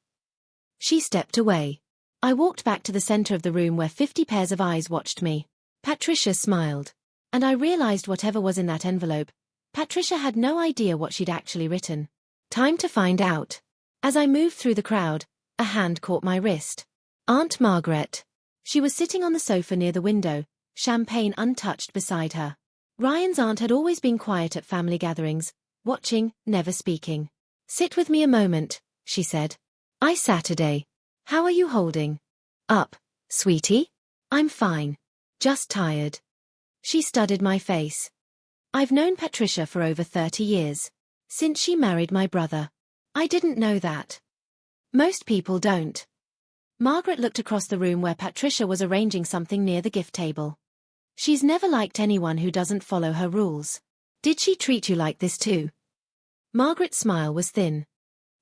She stepped away. I walked back to the center of the room where 50 pairs of eyes watched me. Patricia smiled. And I realized whatever was in that envelope, Patricia had no idea what she'd actually written. Time to find out. As I moved through the crowd, A hand caught my wrist. Aunt Margaret. She was sitting on the sofa near the window, champagne untouched beside her. Ryan's aunt had always been quiet at family gatherings, watching, never speaking. "Sit with me a moment," she said. I Saturday. "How are you holding up, sweetie?" "I'm fine. Just tired." She studied my face. "I've known Patricia for over 30 years. Since she married my brother." "I didn't know that." "Most people don't." Margaret looked across the room where Patricia was arranging something near the gift table. "She's never liked anyone who doesn't follow her rules." "Did she treat you like this too?" Margaret's smile was thin.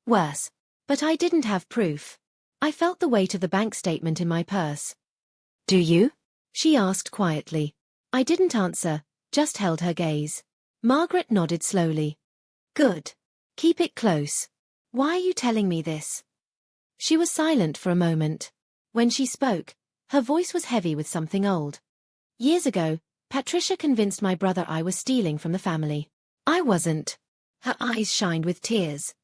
"Worse. But I didn't have proof." I felt the weight of the bank statement in my purse. "Do you?" she asked quietly. I didn't answer, just held her gaze. Margaret nodded slowly. "Good. Keep it close. Why are you telling me this?" She was silent for a moment. When she spoke, her voice was heavy with something old. "Years ago, Patricia convinced my brother I was stealing from the family. I wasn't." Her eyes shined with tears.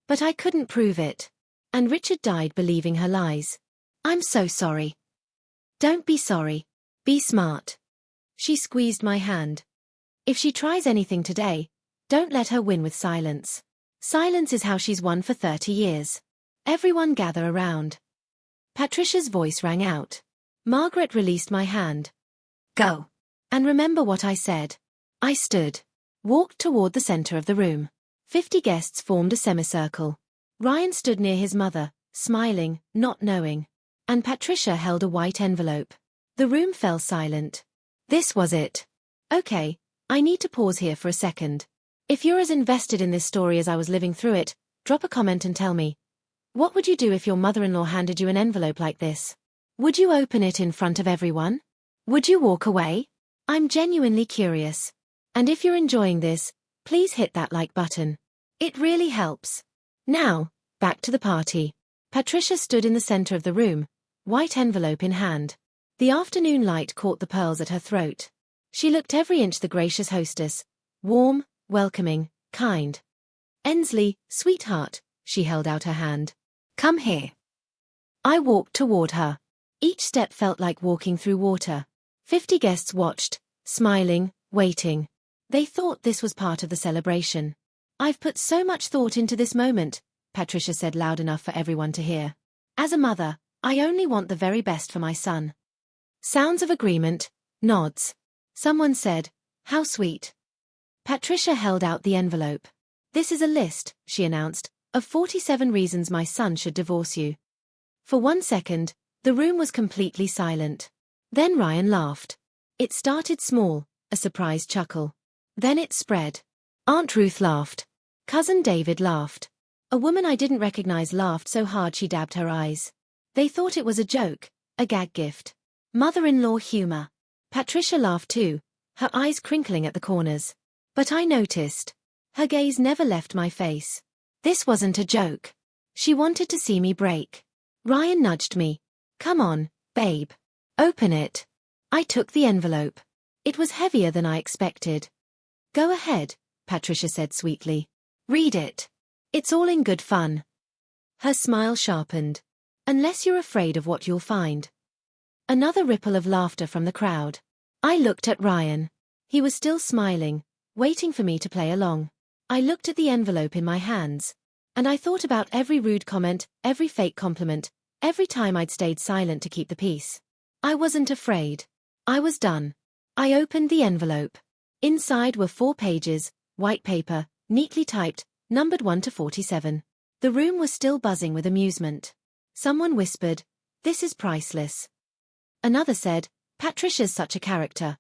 "But I couldn't prove it. And Richard died believing her lies. I'm so sorry." "Don't be sorry. Be smart." She squeezed my hand. "If she tries anything today, don't let her win with silence. Silence is how she's won for 30 years. Everyone gather around." Patricia's voice rang out. Margaret released my hand. "Go. And remember what I said." I stood. Walked toward the center of the room. 50 guests formed a semicircle. Ryan stood near his mother, smiling, not knowing. And Patricia held a white envelope. The room fell silent. This was it. "Okay, I need to pause here for a second. If you're as invested in this story as I was living through it, drop a comment and tell me. What would you do if your mother-in-law handed you an envelope like this? Would you open it in front of everyone? Would you walk away? I'm genuinely curious. And if you're enjoying this, please hit that like button. It really helps. Now, back to the party. Patricia stood in the center of the room, white envelope in hand. The afternoon light caught the pearls at her throat. She looked every inch the gracious hostess, warm, welcoming, kind. "Ensley, sweetheart," she held out her hand. "Come here." I walked toward her. Each step felt like walking through water. 50 guests watched, smiling, waiting. They thought this was part of the celebration. "I've put so much thought into this moment," Patricia said loud enough for everyone to hear. "As a mother, I only want the very best for my son." Sounds of agreement, nods. Someone said, "How sweet." Patricia held out the envelope. "This is a list," she announced, "of 47 reasons my son should divorce you." For 1 second, the room was completely silent. Then Ryan laughed. It started small, a surprised chuckle. Then it spread. Aunt Ruth laughed. Cousin David laughed. A woman I didn't recognize laughed so hard she dabbed her eyes. They thought it was a joke, a gag gift. Mother-in-law humor. Patricia laughed too, her eyes crinkling at the corners. But I noticed. Her gaze never left my face. This wasn't a joke. She wanted to see me break. Ryan nudged me. "Come on, babe. Open it." I took the envelope. It was heavier than I expected. "Go ahead," Patricia said sweetly. "Read it. It's all in good fun." Her smile sharpened. "Unless you're afraid of what you'll find." Another ripple of laughter from the crowd. I looked at Ryan. He was still smiling, waiting for me to play along. I looked at the envelope in my hands. And I thought about every rude comment, every fake compliment, every time I'd stayed silent to keep the peace. I wasn't afraid. I was done. I opened the envelope. Inside were 4 pages, white paper, neatly typed, numbered 1 to 47. The room was still buzzing with amusement. Someone whispered, "This is priceless." Another said, "Patricia's such a character."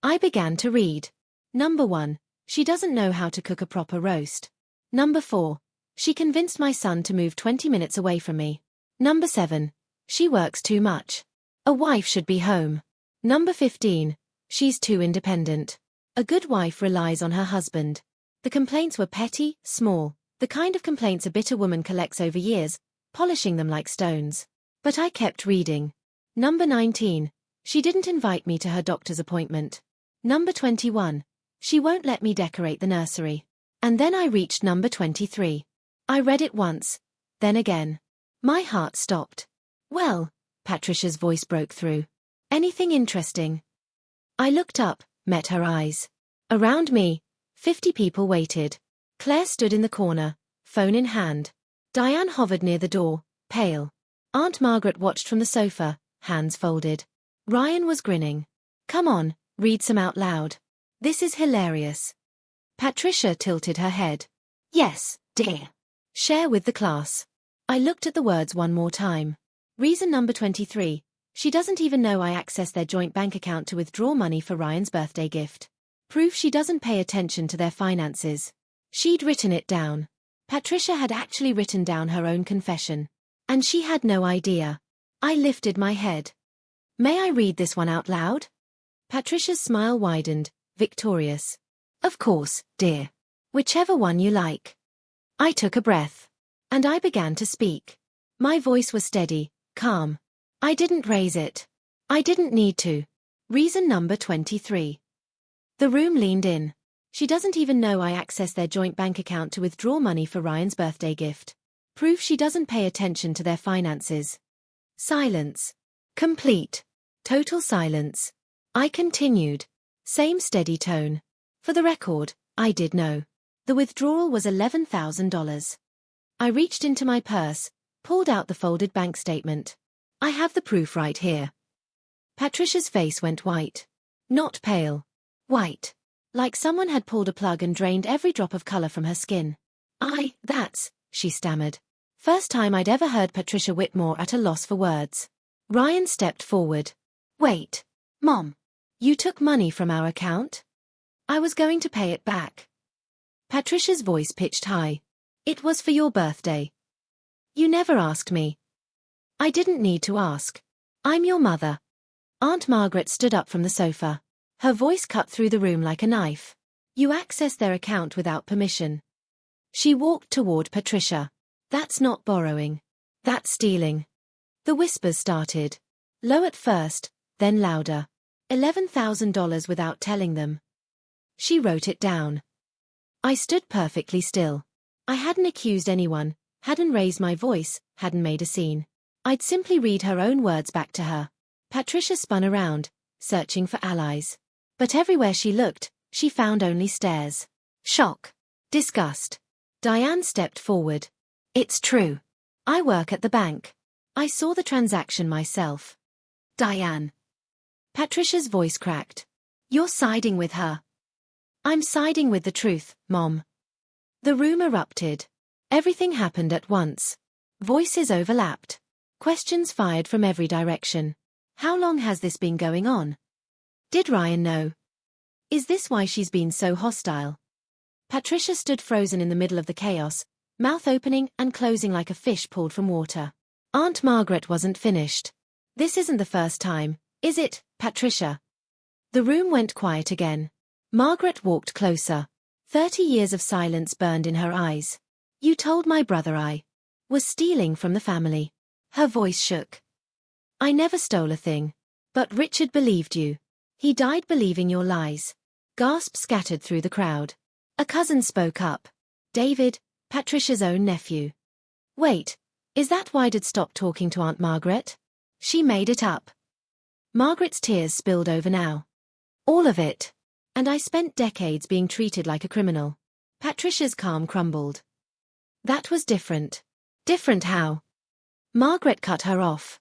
I began to read. Number 1, she doesn't know how to cook a proper roast. Number 4, she convinced my son to move 20 minutes away from me. Number 7, she works too much. A wife should be home. Number 15, she's too independent. A good wife relies on her husband. The complaints were petty, small, the kind of complaints a bitter woman collects over years, polishing them like stones. But I kept reading. Number 19, she didn't invite me to her doctor's appointment. Number 21, she won't let me decorate the nursery. And then I reached number 23. I read it once, then again. My heart stopped. Well, Patricia's voice broke through. Anything interesting? I looked up, met her eyes. Around me, 50 people waited. Claire stood in the corner, phone in hand. Diane hovered near the door, pale. Aunt Margaret watched from the sofa, hands folded. Ryan was grinning. Come on, read some out loud. This is hilarious. Patricia tilted her head. Yes, dear. Share with the class. I looked at the words one more time. Reason number 23. She doesn't even know I accessed their joint bank account to withdraw money for Ryan's birthday gift. Proof she doesn't pay attention to their finances. She'd written it down. Patricia had actually written down her own confession. And she had no idea. I lifted my head. May I read this one out loud? Patricia's smile widened, victorious. Of course, dear. Whichever one you like. I took a breath. And I began to speak. My voice was steady, calm. I didn't raise it. I didn't need to. Reason number 23. The room leaned in. She doesn't even know I accessed their joint bank account to withdraw money for Ryan's birthday gift. Proof she doesn't pay attention to their finances. Silence. Complete. Total silence. I continued. Same steady tone. For the record, I did know. The withdrawal was $11,000. I reached into my purse, pulled out the folded bank statement. I have the proof right here. Patricia's face went white. Not pale. White. Like someone had pulled a plug and drained every drop of color from her skin. That's, she stammered. First time I'd ever heard Patricia Whitmore at a loss for words. Ryan stepped forward. Wait. Mom. You took money from our account? I was going to pay it back. Patricia's voice pitched high. It was for your birthday. You never asked me. I didn't need to ask. I'm your mother. Aunt Margaret stood up from the sofa. Her voice cut through the room like a knife. You accessed their account without permission. She walked toward Patricia. That's not borrowing. That's stealing. The whispers started. Low at first, then louder. $11,000 without telling them. She wrote it down. I stood perfectly still. I hadn't accused anyone, hadn't raised my voice, hadn't made a scene. I'd simply read her own words back to her. Patricia spun around, searching for allies. But everywhere she looked, she found only stares. Shock. Disgust. Diane stepped forward. It's true. I work at the bank. I saw the transaction myself. Diane. Patricia's voice cracked. You're siding with her. I'm siding with the truth, Mom. The room erupted. Everything happened at once. Voices overlapped. Questions fired from every direction. How long has this been going on? Did Ryan know? Is this why she's been so hostile? Patricia stood frozen in the middle of the chaos, mouth opening and closing like a fish pulled from water. Aunt Margaret wasn't finished. This isn't the first time, is it, Patricia? The room went quiet again. Margaret walked closer. 30 years of silence burned in her eyes. You told my brother I was stealing from the family. Her voice shook. I never stole a thing. But Richard believed you. He died believing your lies. Gasps scattered through the crowd. A cousin spoke up. David, Patricia's own nephew. Wait, is that why Dad stopped talking to Aunt Margaret? She made it up. Margaret's tears spilled over now. All of it. And I spent decades being treated like a criminal. Patricia's calm crumbled. That was different. Different how? Margaret cut her off.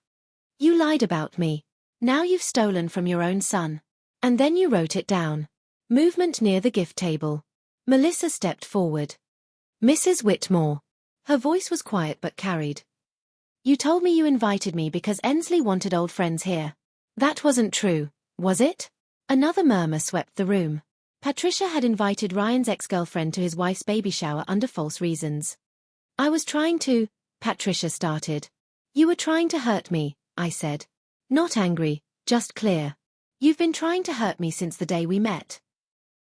You lied about me. Now you've stolen from your own son. And then you wrote it down. Movement near the gift table. Melissa stepped forward. Mrs. Whitmore. Her voice was quiet but carried. You told me you invited me because Ensley wanted old friends here. That wasn't true, was it? Another murmur swept the room. Patricia had invited Ryan's ex-girlfriend to his wife's baby shower under false reasons. I was trying to, Patricia started. You were trying to hurt me, I said. Not angry, just clear. You've been trying to hurt me since the day we met.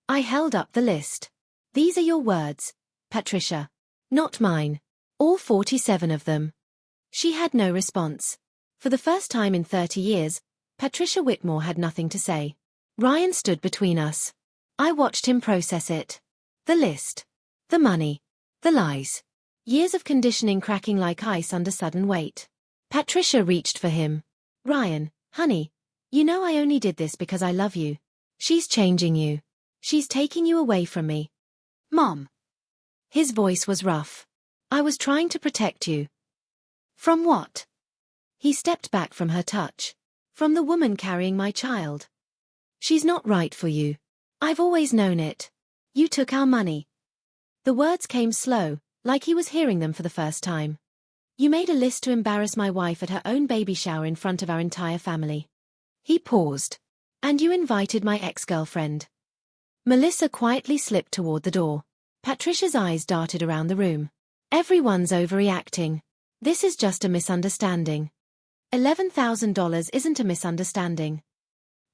I held up the list. These are your words, Patricia. Not mine. All 47 of them. She had no response. For the first time in 30 years, Patricia Whitmore had nothing to say. Ryan stood between us. I watched him process it. The list. The money. The lies. Years of conditioning cracking like ice under sudden weight. Patricia reached for him. Ryan, honey, you know I only did this because I love you. She's changing you. She's taking you away from me. Mom. His voice was rough. I was trying to protect you. From what? He stepped back from her touch. From the woman carrying my child. She's not right for you. I've always known it. You took our money. The words came slow, like he was hearing them for the first time. You made a list to embarrass my wife at her own baby shower in front of our entire family. He paused. And you invited my ex-girlfriend. Melissa quietly slipped toward the door. Patricia's eyes darted around the room. Everyone's overreacting. This is just a misunderstanding. $11,000 isn't a misunderstanding.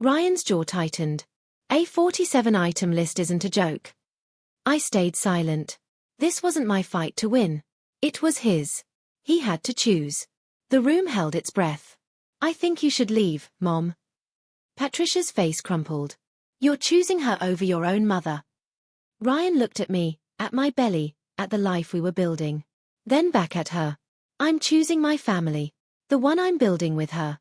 Ryan's jaw tightened. A 47-item list isn't a joke. I stayed silent. This wasn't my fight to win. It was his. He had to choose. The room held its breath. I think you should leave, Mom. Patricia's face crumpled. You're choosing her over your own mother. Ryan looked at me, at my belly, at the life we were building. Then back at her. I'm choosing my family. The one I'm building with her.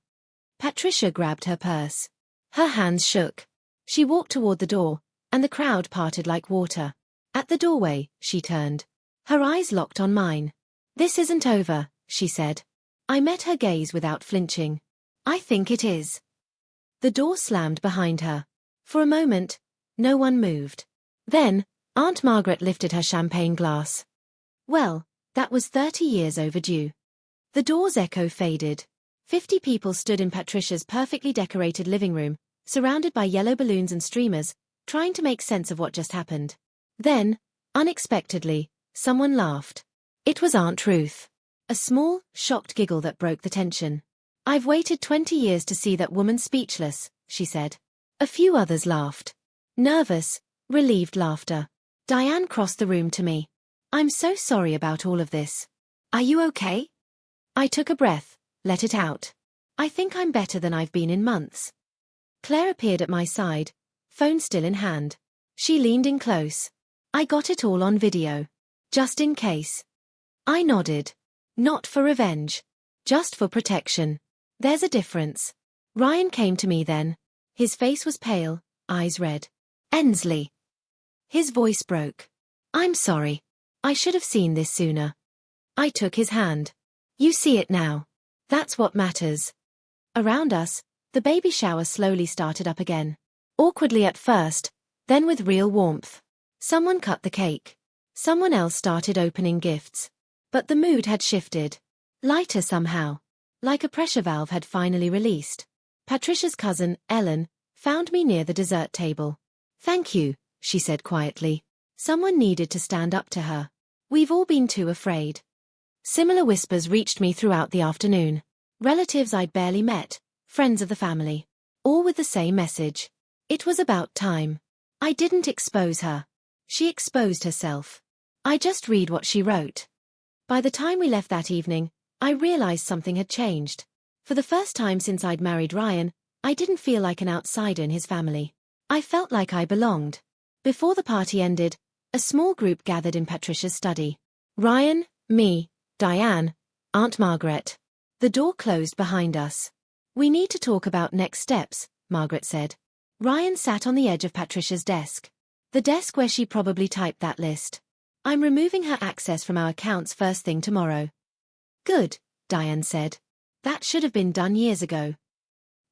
Patricia grabbed her purse. Her hands shook. She walked toward the door, and the crowd parted like water. At the doorway, she turned. Her eyes locked on mine. This isn't over, she said. I met her gaze without flinching. I think it is. The door slammed behind her. For a moment, no one moved. Then, Aunt Margaret lifted her champagne glass. Well, that was 30 years overdue. The door's echo faded. 50 people stood in Patricia's perfectly decorated living room, surrounded by yellow balloons and streamers, trying to make sense of what just happened. Then, unexpectedly, someone laughed. It was Aunt Ruth. A small, shocked giggle that broke the tension. I've waited 20 years to see that woman speechless, she said. A few others laughed. Nervous, relieved laughter. Diane crossed the room to me. I'm so sorry about all of this. Are you okay? I took a breath, let it out. I think I'm better than I've been in months. Claire appeared at my side, phone still in hand. She leaned in close. I got it all on video. Just in case. I nodded. Not for revenge. Just for protection. There's a difference. Ryan came to me then. His face was pale, eyes red. Ensley. His voice broke. I'm sorry. I should have seen this sooner. I took his hand. You see it now. That's what matters. Around us, the baby shower slowly started up again. Awkwardly at first, then with real warmth. Someone cut the cake. Someone else started opening gifts. But the mood had shifted. Lighter somehow. Like a pressure valve had finally released. Patricia's cousin, Ellen, found me near the dessert table. Thank you, she said quietly. Someone needed to stand up to her. We've all been too afraid. Similar whispers reached me throughout the afternoon. Relatives I'd barely met, friends of the family. All with the same message. It was about time. I didn't expose her. She exposed herself. I just read what she wrote. By the time we left that evening, I realized something had changed. For the first time since I'd married Ryan, I didn't feel like an outsider in his family. I felt like I belonged. Before the party ended, a small group gathered in Patricia's study. Ryan, me, Diane, Aunt Margaret. The door closed behind us. We need to talk about next steps, Margaret said. Ryan sat on the edge of Patricia's desk. The desk where she probably typed that list. I'm removing her access from our accounts first thing tomorrow. Good, Diane said. That should have been done years ago.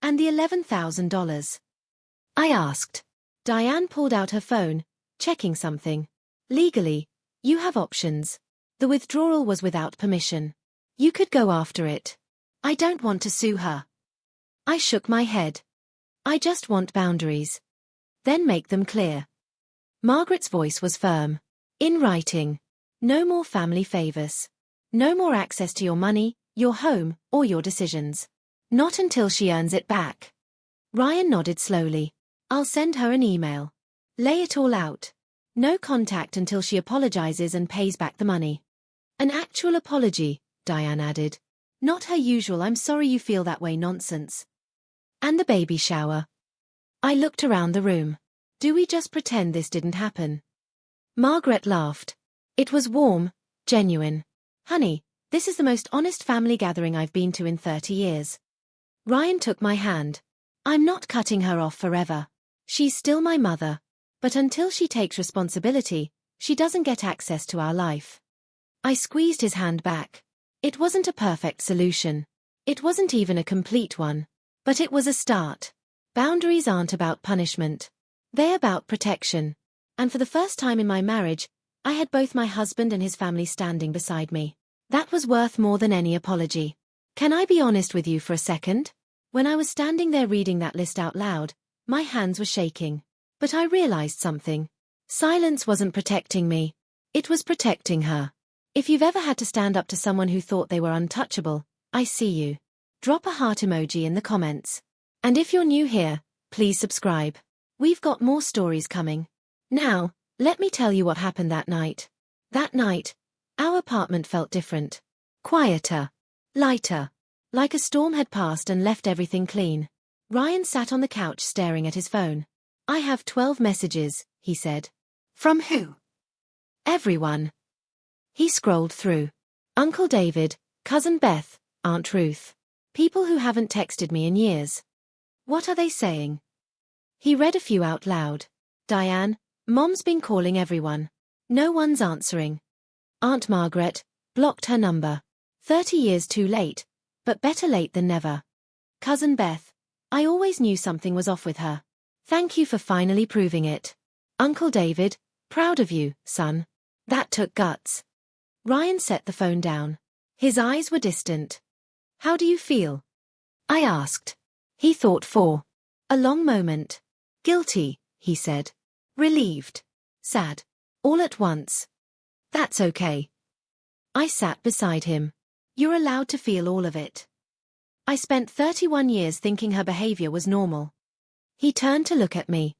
And the $11,000? I asked. Diane pulled out her phone, checking something. Legally, you have options. The withdrawal was without permission. You could go after it. I don't want to sue her. I shook my head. I just want boundaries. Then make them clear. Margaret's voice was firm. In writing. No more family favors. No more access to your money, your home, or your decisions. Not until she earns it back. Ryan nodded slowly. I'll send her an email. Lay it all out. No contact until she apologizes and pays back the money. An actual apology, Diane added. Not her usual I'm sorry you feel that way nonsense. And the baby shower. I looked around the room. Do we just pretend this didn't happen? Margaret laughed. It was warm, genuine. Honey, this is the most honest family gathering I've been to in 30 years. Ryan took my hand. I'm not cutting her off forever. She's still my mother. But until she takes responsibility, she doesn't get access to our life. I squeezed his hand back. It wasn't a perfect solution. It wasn't even a complete one. But it was a start. Boundaries aren't about punishment. They're about protection. And for the first time in my marriage, I had both my husband and his family standing beside me. That was worth more than any apology. Can I be honest with you for a second? When I was standing there reading that list out loud, my hands were shaking. But I realized something. Silence wasn't protecting me. It was protecting her. If you've ever had to stand up to someone who thought they were untouchable, I see you. Drop a heart emoji in the comments. And if you're new here, please subscribe. We've got more stories coming. Now, let me tell you what happened that night. That night, our apartment felt different. Quieter. Lighter. Like a storm had passed and left everything clean. Ryan sat on the couch staring at his phone. I have 12 messages, he said. From who? Everyone. He scrolled through. Uncle David, Cousin Beth, Aunt Ruth. People who haven't texted me in years. What are they saying? He read a few out loud. Diane, Mom's been calling everyone. No one's answering. Aunt Margaret, blocked her number. 30 years too late, but better late than never. Cousin Beth, I always knew something was off with her. Thank you for finally proving it. Uncle David, proud of you, son. That took guts. Ryan set the phone down. His eyes were distant. How do you feel? I asked. He thought for a long moment. Guilty, he said. Relieved. Sad. All at once. That's okay. I sat beside him. You're allowed to feel all of it. I spent 31 years thinking her behavior was normal. He turned to look at me.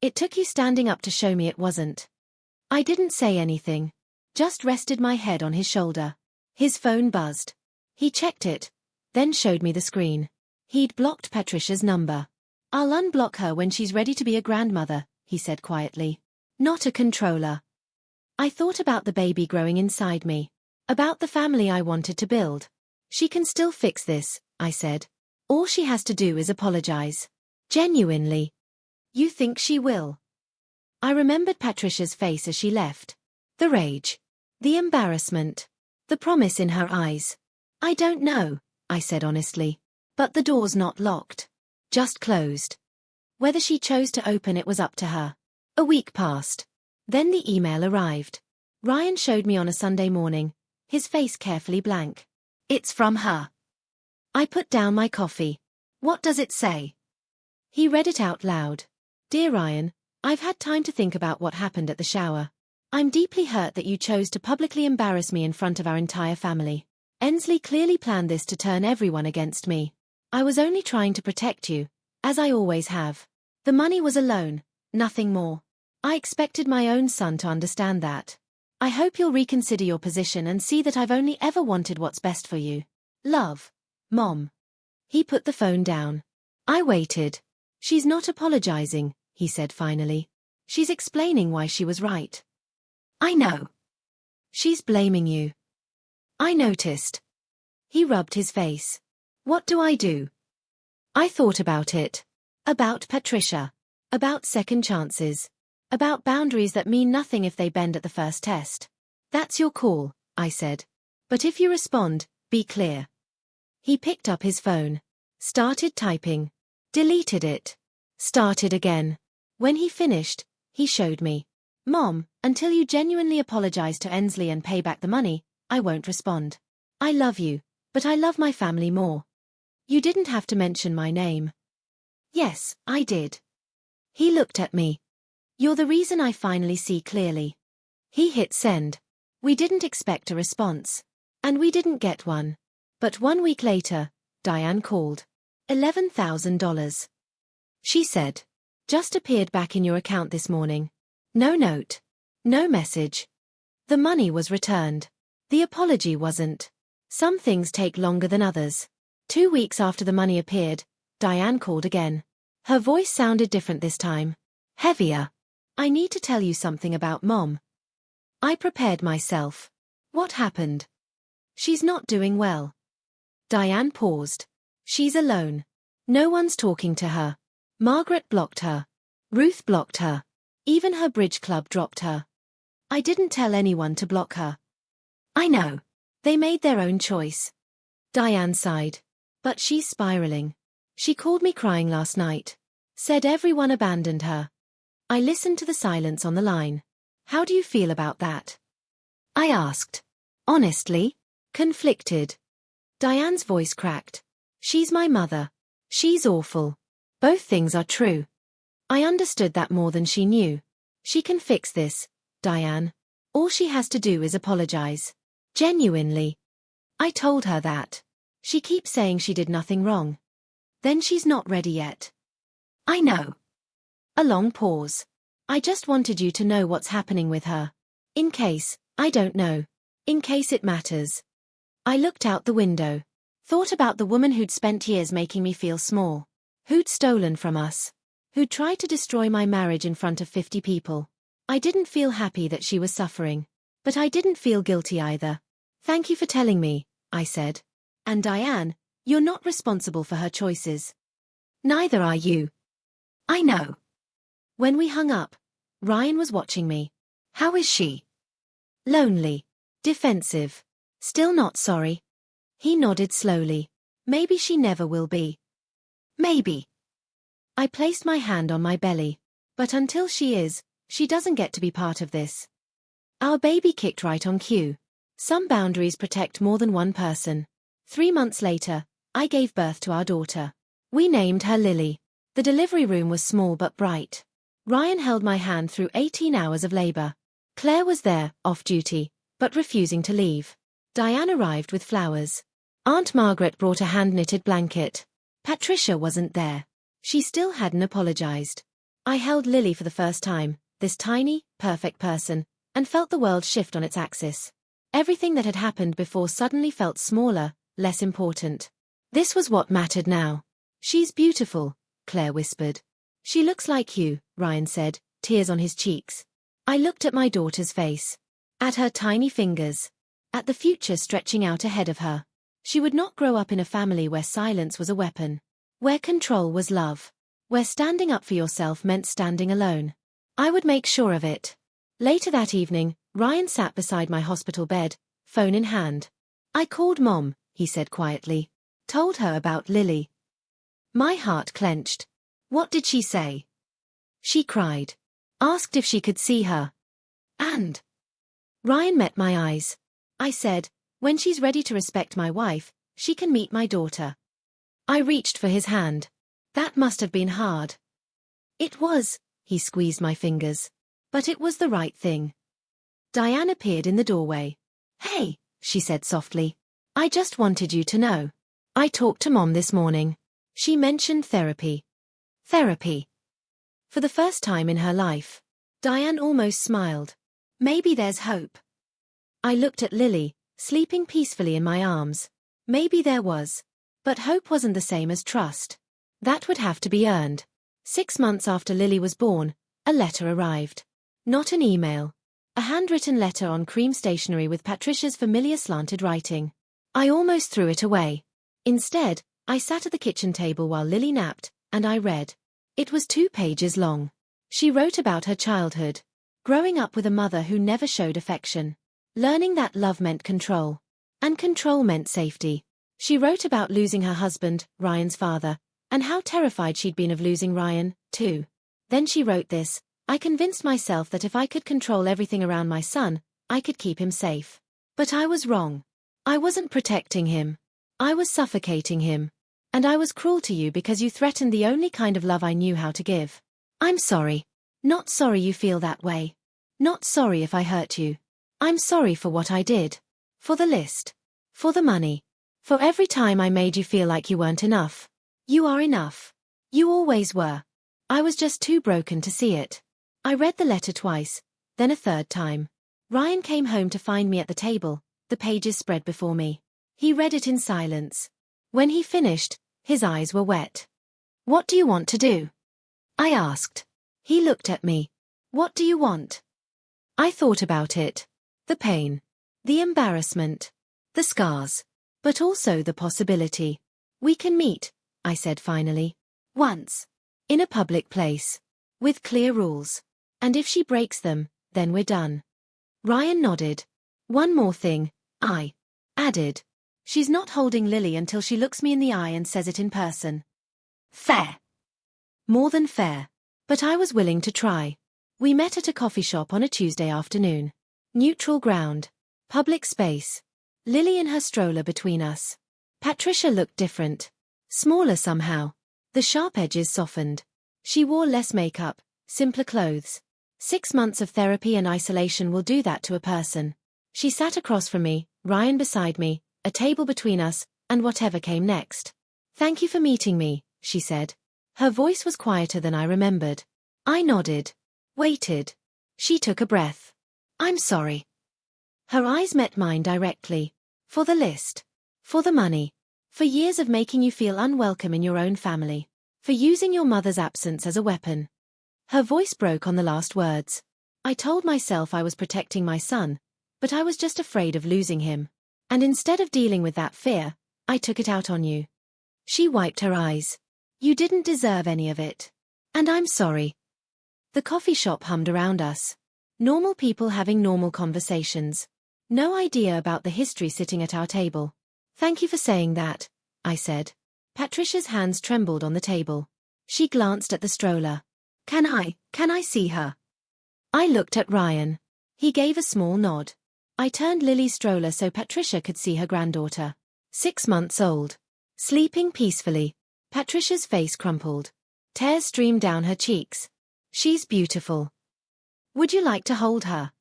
It took you standing up to show me it wasn't. I didn't say anything. Just rested my head on his shoulder. His phone buzzed. He checked it, then showed me the screen. He'd blocked Patricia's number. I'll unblock her when she's ready to be a grandmother, he said quietly. Not a controller. I thought about the baby growing inside me. About the family I wanted to build. She can still fix this, I said. All she has to do is apologize. Genuinely. You think she will? I remembered Patricia's face as she left. The rage. The embarrassment. The promise in her eyes. I don't know, I said honestly. But the door's not locked. Just closed. Whether she chose to open it was up to her. A week passed. Then the email arrived. Ryan showed me on a Sunday morning, his face carefully blank. It's from her. I put down my coffee. What does it say? He read it out loud. Dear Ryan, I've had time to think about what happened at the shower. I'm deeply hurt that you chose to publicly embarrass me in front of our entire family. Ensley clearly planned this to turn everyone against me. I was only trying to protect you, as I always have. The money was a loan, nothing more. I expected my own son to understand that. I hope you'll reconsider your position and see that I've only ever wanted what's best for you. Love. Mom. He put the phone down. I waited. She's not apologizing, he said finally. She's explaining why she was right. I know. She's blaming you. I noticed. He rubbed his face. What do I do? I thought about it. About Patricia. About second chances. About boundaries that mean nothing if they bend at the first test. That's your call, I said. But if you respond, be clear. He picked up his phone. Started typing. Deleted it. Started again. When he finished, he showed me. Mom, until you genuinely apologize to Ensley and pay back the money, I won't respond. I love you, but I love my family more. You didn't have to mention my name. Yes, I did. He looked at me. You're the reason I finally see clearly. He hit send. We didn't expect a response. And we didn't get one. But 1 week later, Diane called. $11,000. She said. Just appeared back in your account this morning. No note. No message. The money was returned. The apology wasn't. Some things take longer than others. 2 weeks after the money appeared, Diane called again. Her voice sounded different this time. Heavier. I need to tell you something about Mom. I prepared myself. What happened? She's not doing well. Diane paused. She's alone. No one's talking to her. Margaret blocked her. Ruth blocked her. Even her bridge club dropped her. I didn't tell anyone to block her. I know. They made their own choice. Diane sighed. But she's spiraling. She called me crying last night. Said everyone abandoned her. I listened to the silence on the line. How do you feel about that? I asked. Honestly? Conflicted. Diane's voice cracked. She's my mother. She's awful. Both things are true. I understood that more than she knew. She can fix this, Diane. All she has to do is apologize. Genuinely. I told her that. She keeps saying she did nothing wrong. Then she's not ready yet. I know. A long pause. I just wanted you to know what's happening with her. In case, I don't know. In case it matters. I looked out the window. Thought about the woman who'd spent years making me feel small. Who'd stolen from us. Who'd tried to destroy my marriage in front of 50 people. I didn't feel happy that she was suffering. But I didn't feel guilty either. Thank you for telling me, I said. And Diane, you're not responsible for her choices. Neither are you. I know. When we hung up, Ryan was watching me. How is she? Lonely. Defensive. Still not sorry. He nodded slowly. Maybe she never will be. Maybe. I placed my hand on my belly. But until she is, she doesn't get to be part of this. Our baby kicked right on cue. Some boundaries protect more than one person. 3 months later, I gave birth to our daughter. We named her Lily. The delivery room was small but bright. Ryan held my hand through 18 hours of labor. Claire was there, off duty, but refusing to leave. Diane arrived with flowers. Aunt Margaret brought a hand-knitted blanket. Patricia wasn't there. She still hadn't apologized. I held Lily for the first time, this tiny, perfect person, and felt the world shift on its axis. Everything that had happened before suddenly felt smaller, less important. This was what mattered now. She's beautiful, Claire whispered. She looks like you, Ryan said, tears on his cheeks. I looked at my daughter's face. At her tiny fingers. At the future stretching out ahead of her. She would not grow up in a family where silence was a weapon. Where control was love. Where standing up for yourself meant standing alone. I would make sure of it. Later that evening, Ryan sat beside my hospital bed, phone in hand. I called Mom, he said quietly. Told her about Lily. My heart clenched. What did she say? She cried. Asked if she could see her. And Ryan met my eyes. I said, when she's ready to respect my wife, she can meet my daughter. I reached for his hand. That must have been hard. It was, he squeezed my fingers. But it was the right thing. Diane appeared in the doorway. Hey, she said softly. I just wanted you to know. I talked to Mom this morning. She mentioned therapy. Therapy. For the first time in her life. Diane almost smiled. Maybe there's hope. I looked at Lily, sleeping peacefully in my arms. Maybe there was. But hope wasn't the same as trust. That would have to be earned. 6 months after Lily was born, a letter arrived. Not an email. A handwritten letter on cream stationery with Patricia's familiar slanted writing. I almost threw it away. Instead, I sat at the kitchen table while Lily napped, and I read. It was 2 pages long. She wrote about her childhood. Growing up with a mother who never showed affection. Learning that love meant control. And control meant safety. She wrote about losing her husband, Ryan's father, and how terrified she'd been of losing Ryan, too. Then she wrote this. I convinced myself that if I could control everything around my son, I could keep him safe. But I was wrong. I wasn't protecting him. I was suffocating him. And I was cruel to you because you threatened the only kind of love I knew how to give. I'm sorry. Not sorry you feel that way. Not sorry if I hurt you. I'm sorry for what I did. For the list. For the money. For every time I made you feel like you weren't enough. You are enough. You always were. I was just too broken to see it. I read the letter twice, then a third time. Ryan came home to find me at the table, the pages spread before me. He read it in silence. When he finished, his eyes were wet. What do you want to do? I asked. He looked at me. What do you want? I thought about it. The pain. The embarrassment. the scars, but also the possibility. We can meet, I said finally. Once. In a public place. With clear rules. And if she breaks them, then we're done. Ryan nodded. One more thing, I added. She's not holding Lily until she looks me in the eye and says it in person. Fair. More than fair. But I was willing to try. We met at a coffee shop on a Tuesday afternoon. Neutral ground. Public space. Lily in her stroller between us. Patricia looked different. Smaller somehow. The sharp edges softened. She wore less makeup, simpler clothes. 6 months of therapy and isolation will do that to a person. She sat across from me, Ryan beside me, a table between us, and whatever came next. Thank you for meeting me, she said. Her voice was quieter than I remembered. I nodded. Waited. She took a breath. I'm sorry. Her eyes met mine directly. For the list. For the money. For years of making you feel unwelcome in your own family. For using your mother's absence as a weapon. Her voice broke on the last words. I told myself I was protecting my son, but I was just afraid of losing him. And instead of dealing with that fear, I took it out on you. She wiped her eyes. You didn't deserve any of it. And I'm sorry. The coffee shop hummed around us. Normal people having normal conversations. No idea about the history sitting at our table. Thank you for saying that, I said. Patricia's hands trembled on the table. She glanced at the stroller. Can I see her? I looked at Ryan. He gave a small nod. I turned Lily's stroller so Patricia could see her granddaughter. 6 months old. Sleeping peacefully. Patricia's face crumpled. Tears streamed down her cheeks. She's beautiful. Would you like to hold her?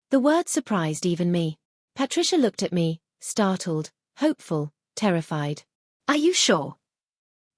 The word surprised even me. Patricia looked at me, startled, hopeful, terrified. Are you sure?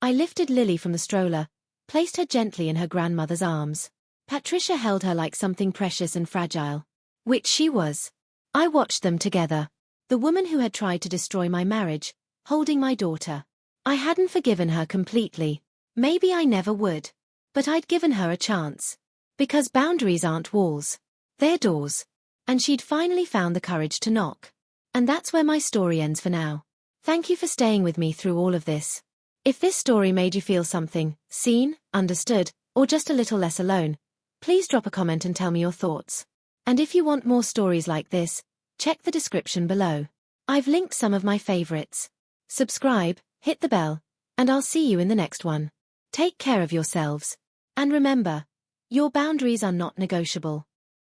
I lifted Lily from the stroller, placed her gently in her grandmother's arms. Patricia held her like something precious and fragile. Which she was. I watched them together. The woman who had tried to destroy my marriage, holding my daughter. I hadn't forgiven her completely. Maybe I never would. But I'd given her a chance. Because boundaries aren't walls. They're doors. And she'd finally found the courage to knock. And that's where my story ends for now. Thank you for staying with me through all of this. If this story made you feel something, seen, understood, or just a little less alone, please drop a comment and tell me your thoughts. And if you want more stories like this, check the description below. I've linked some of my favorites. Subscribe, hit the bell, and I'll see you in the next one. Take care of yourselves. And remember, your boundaries are not negotiable.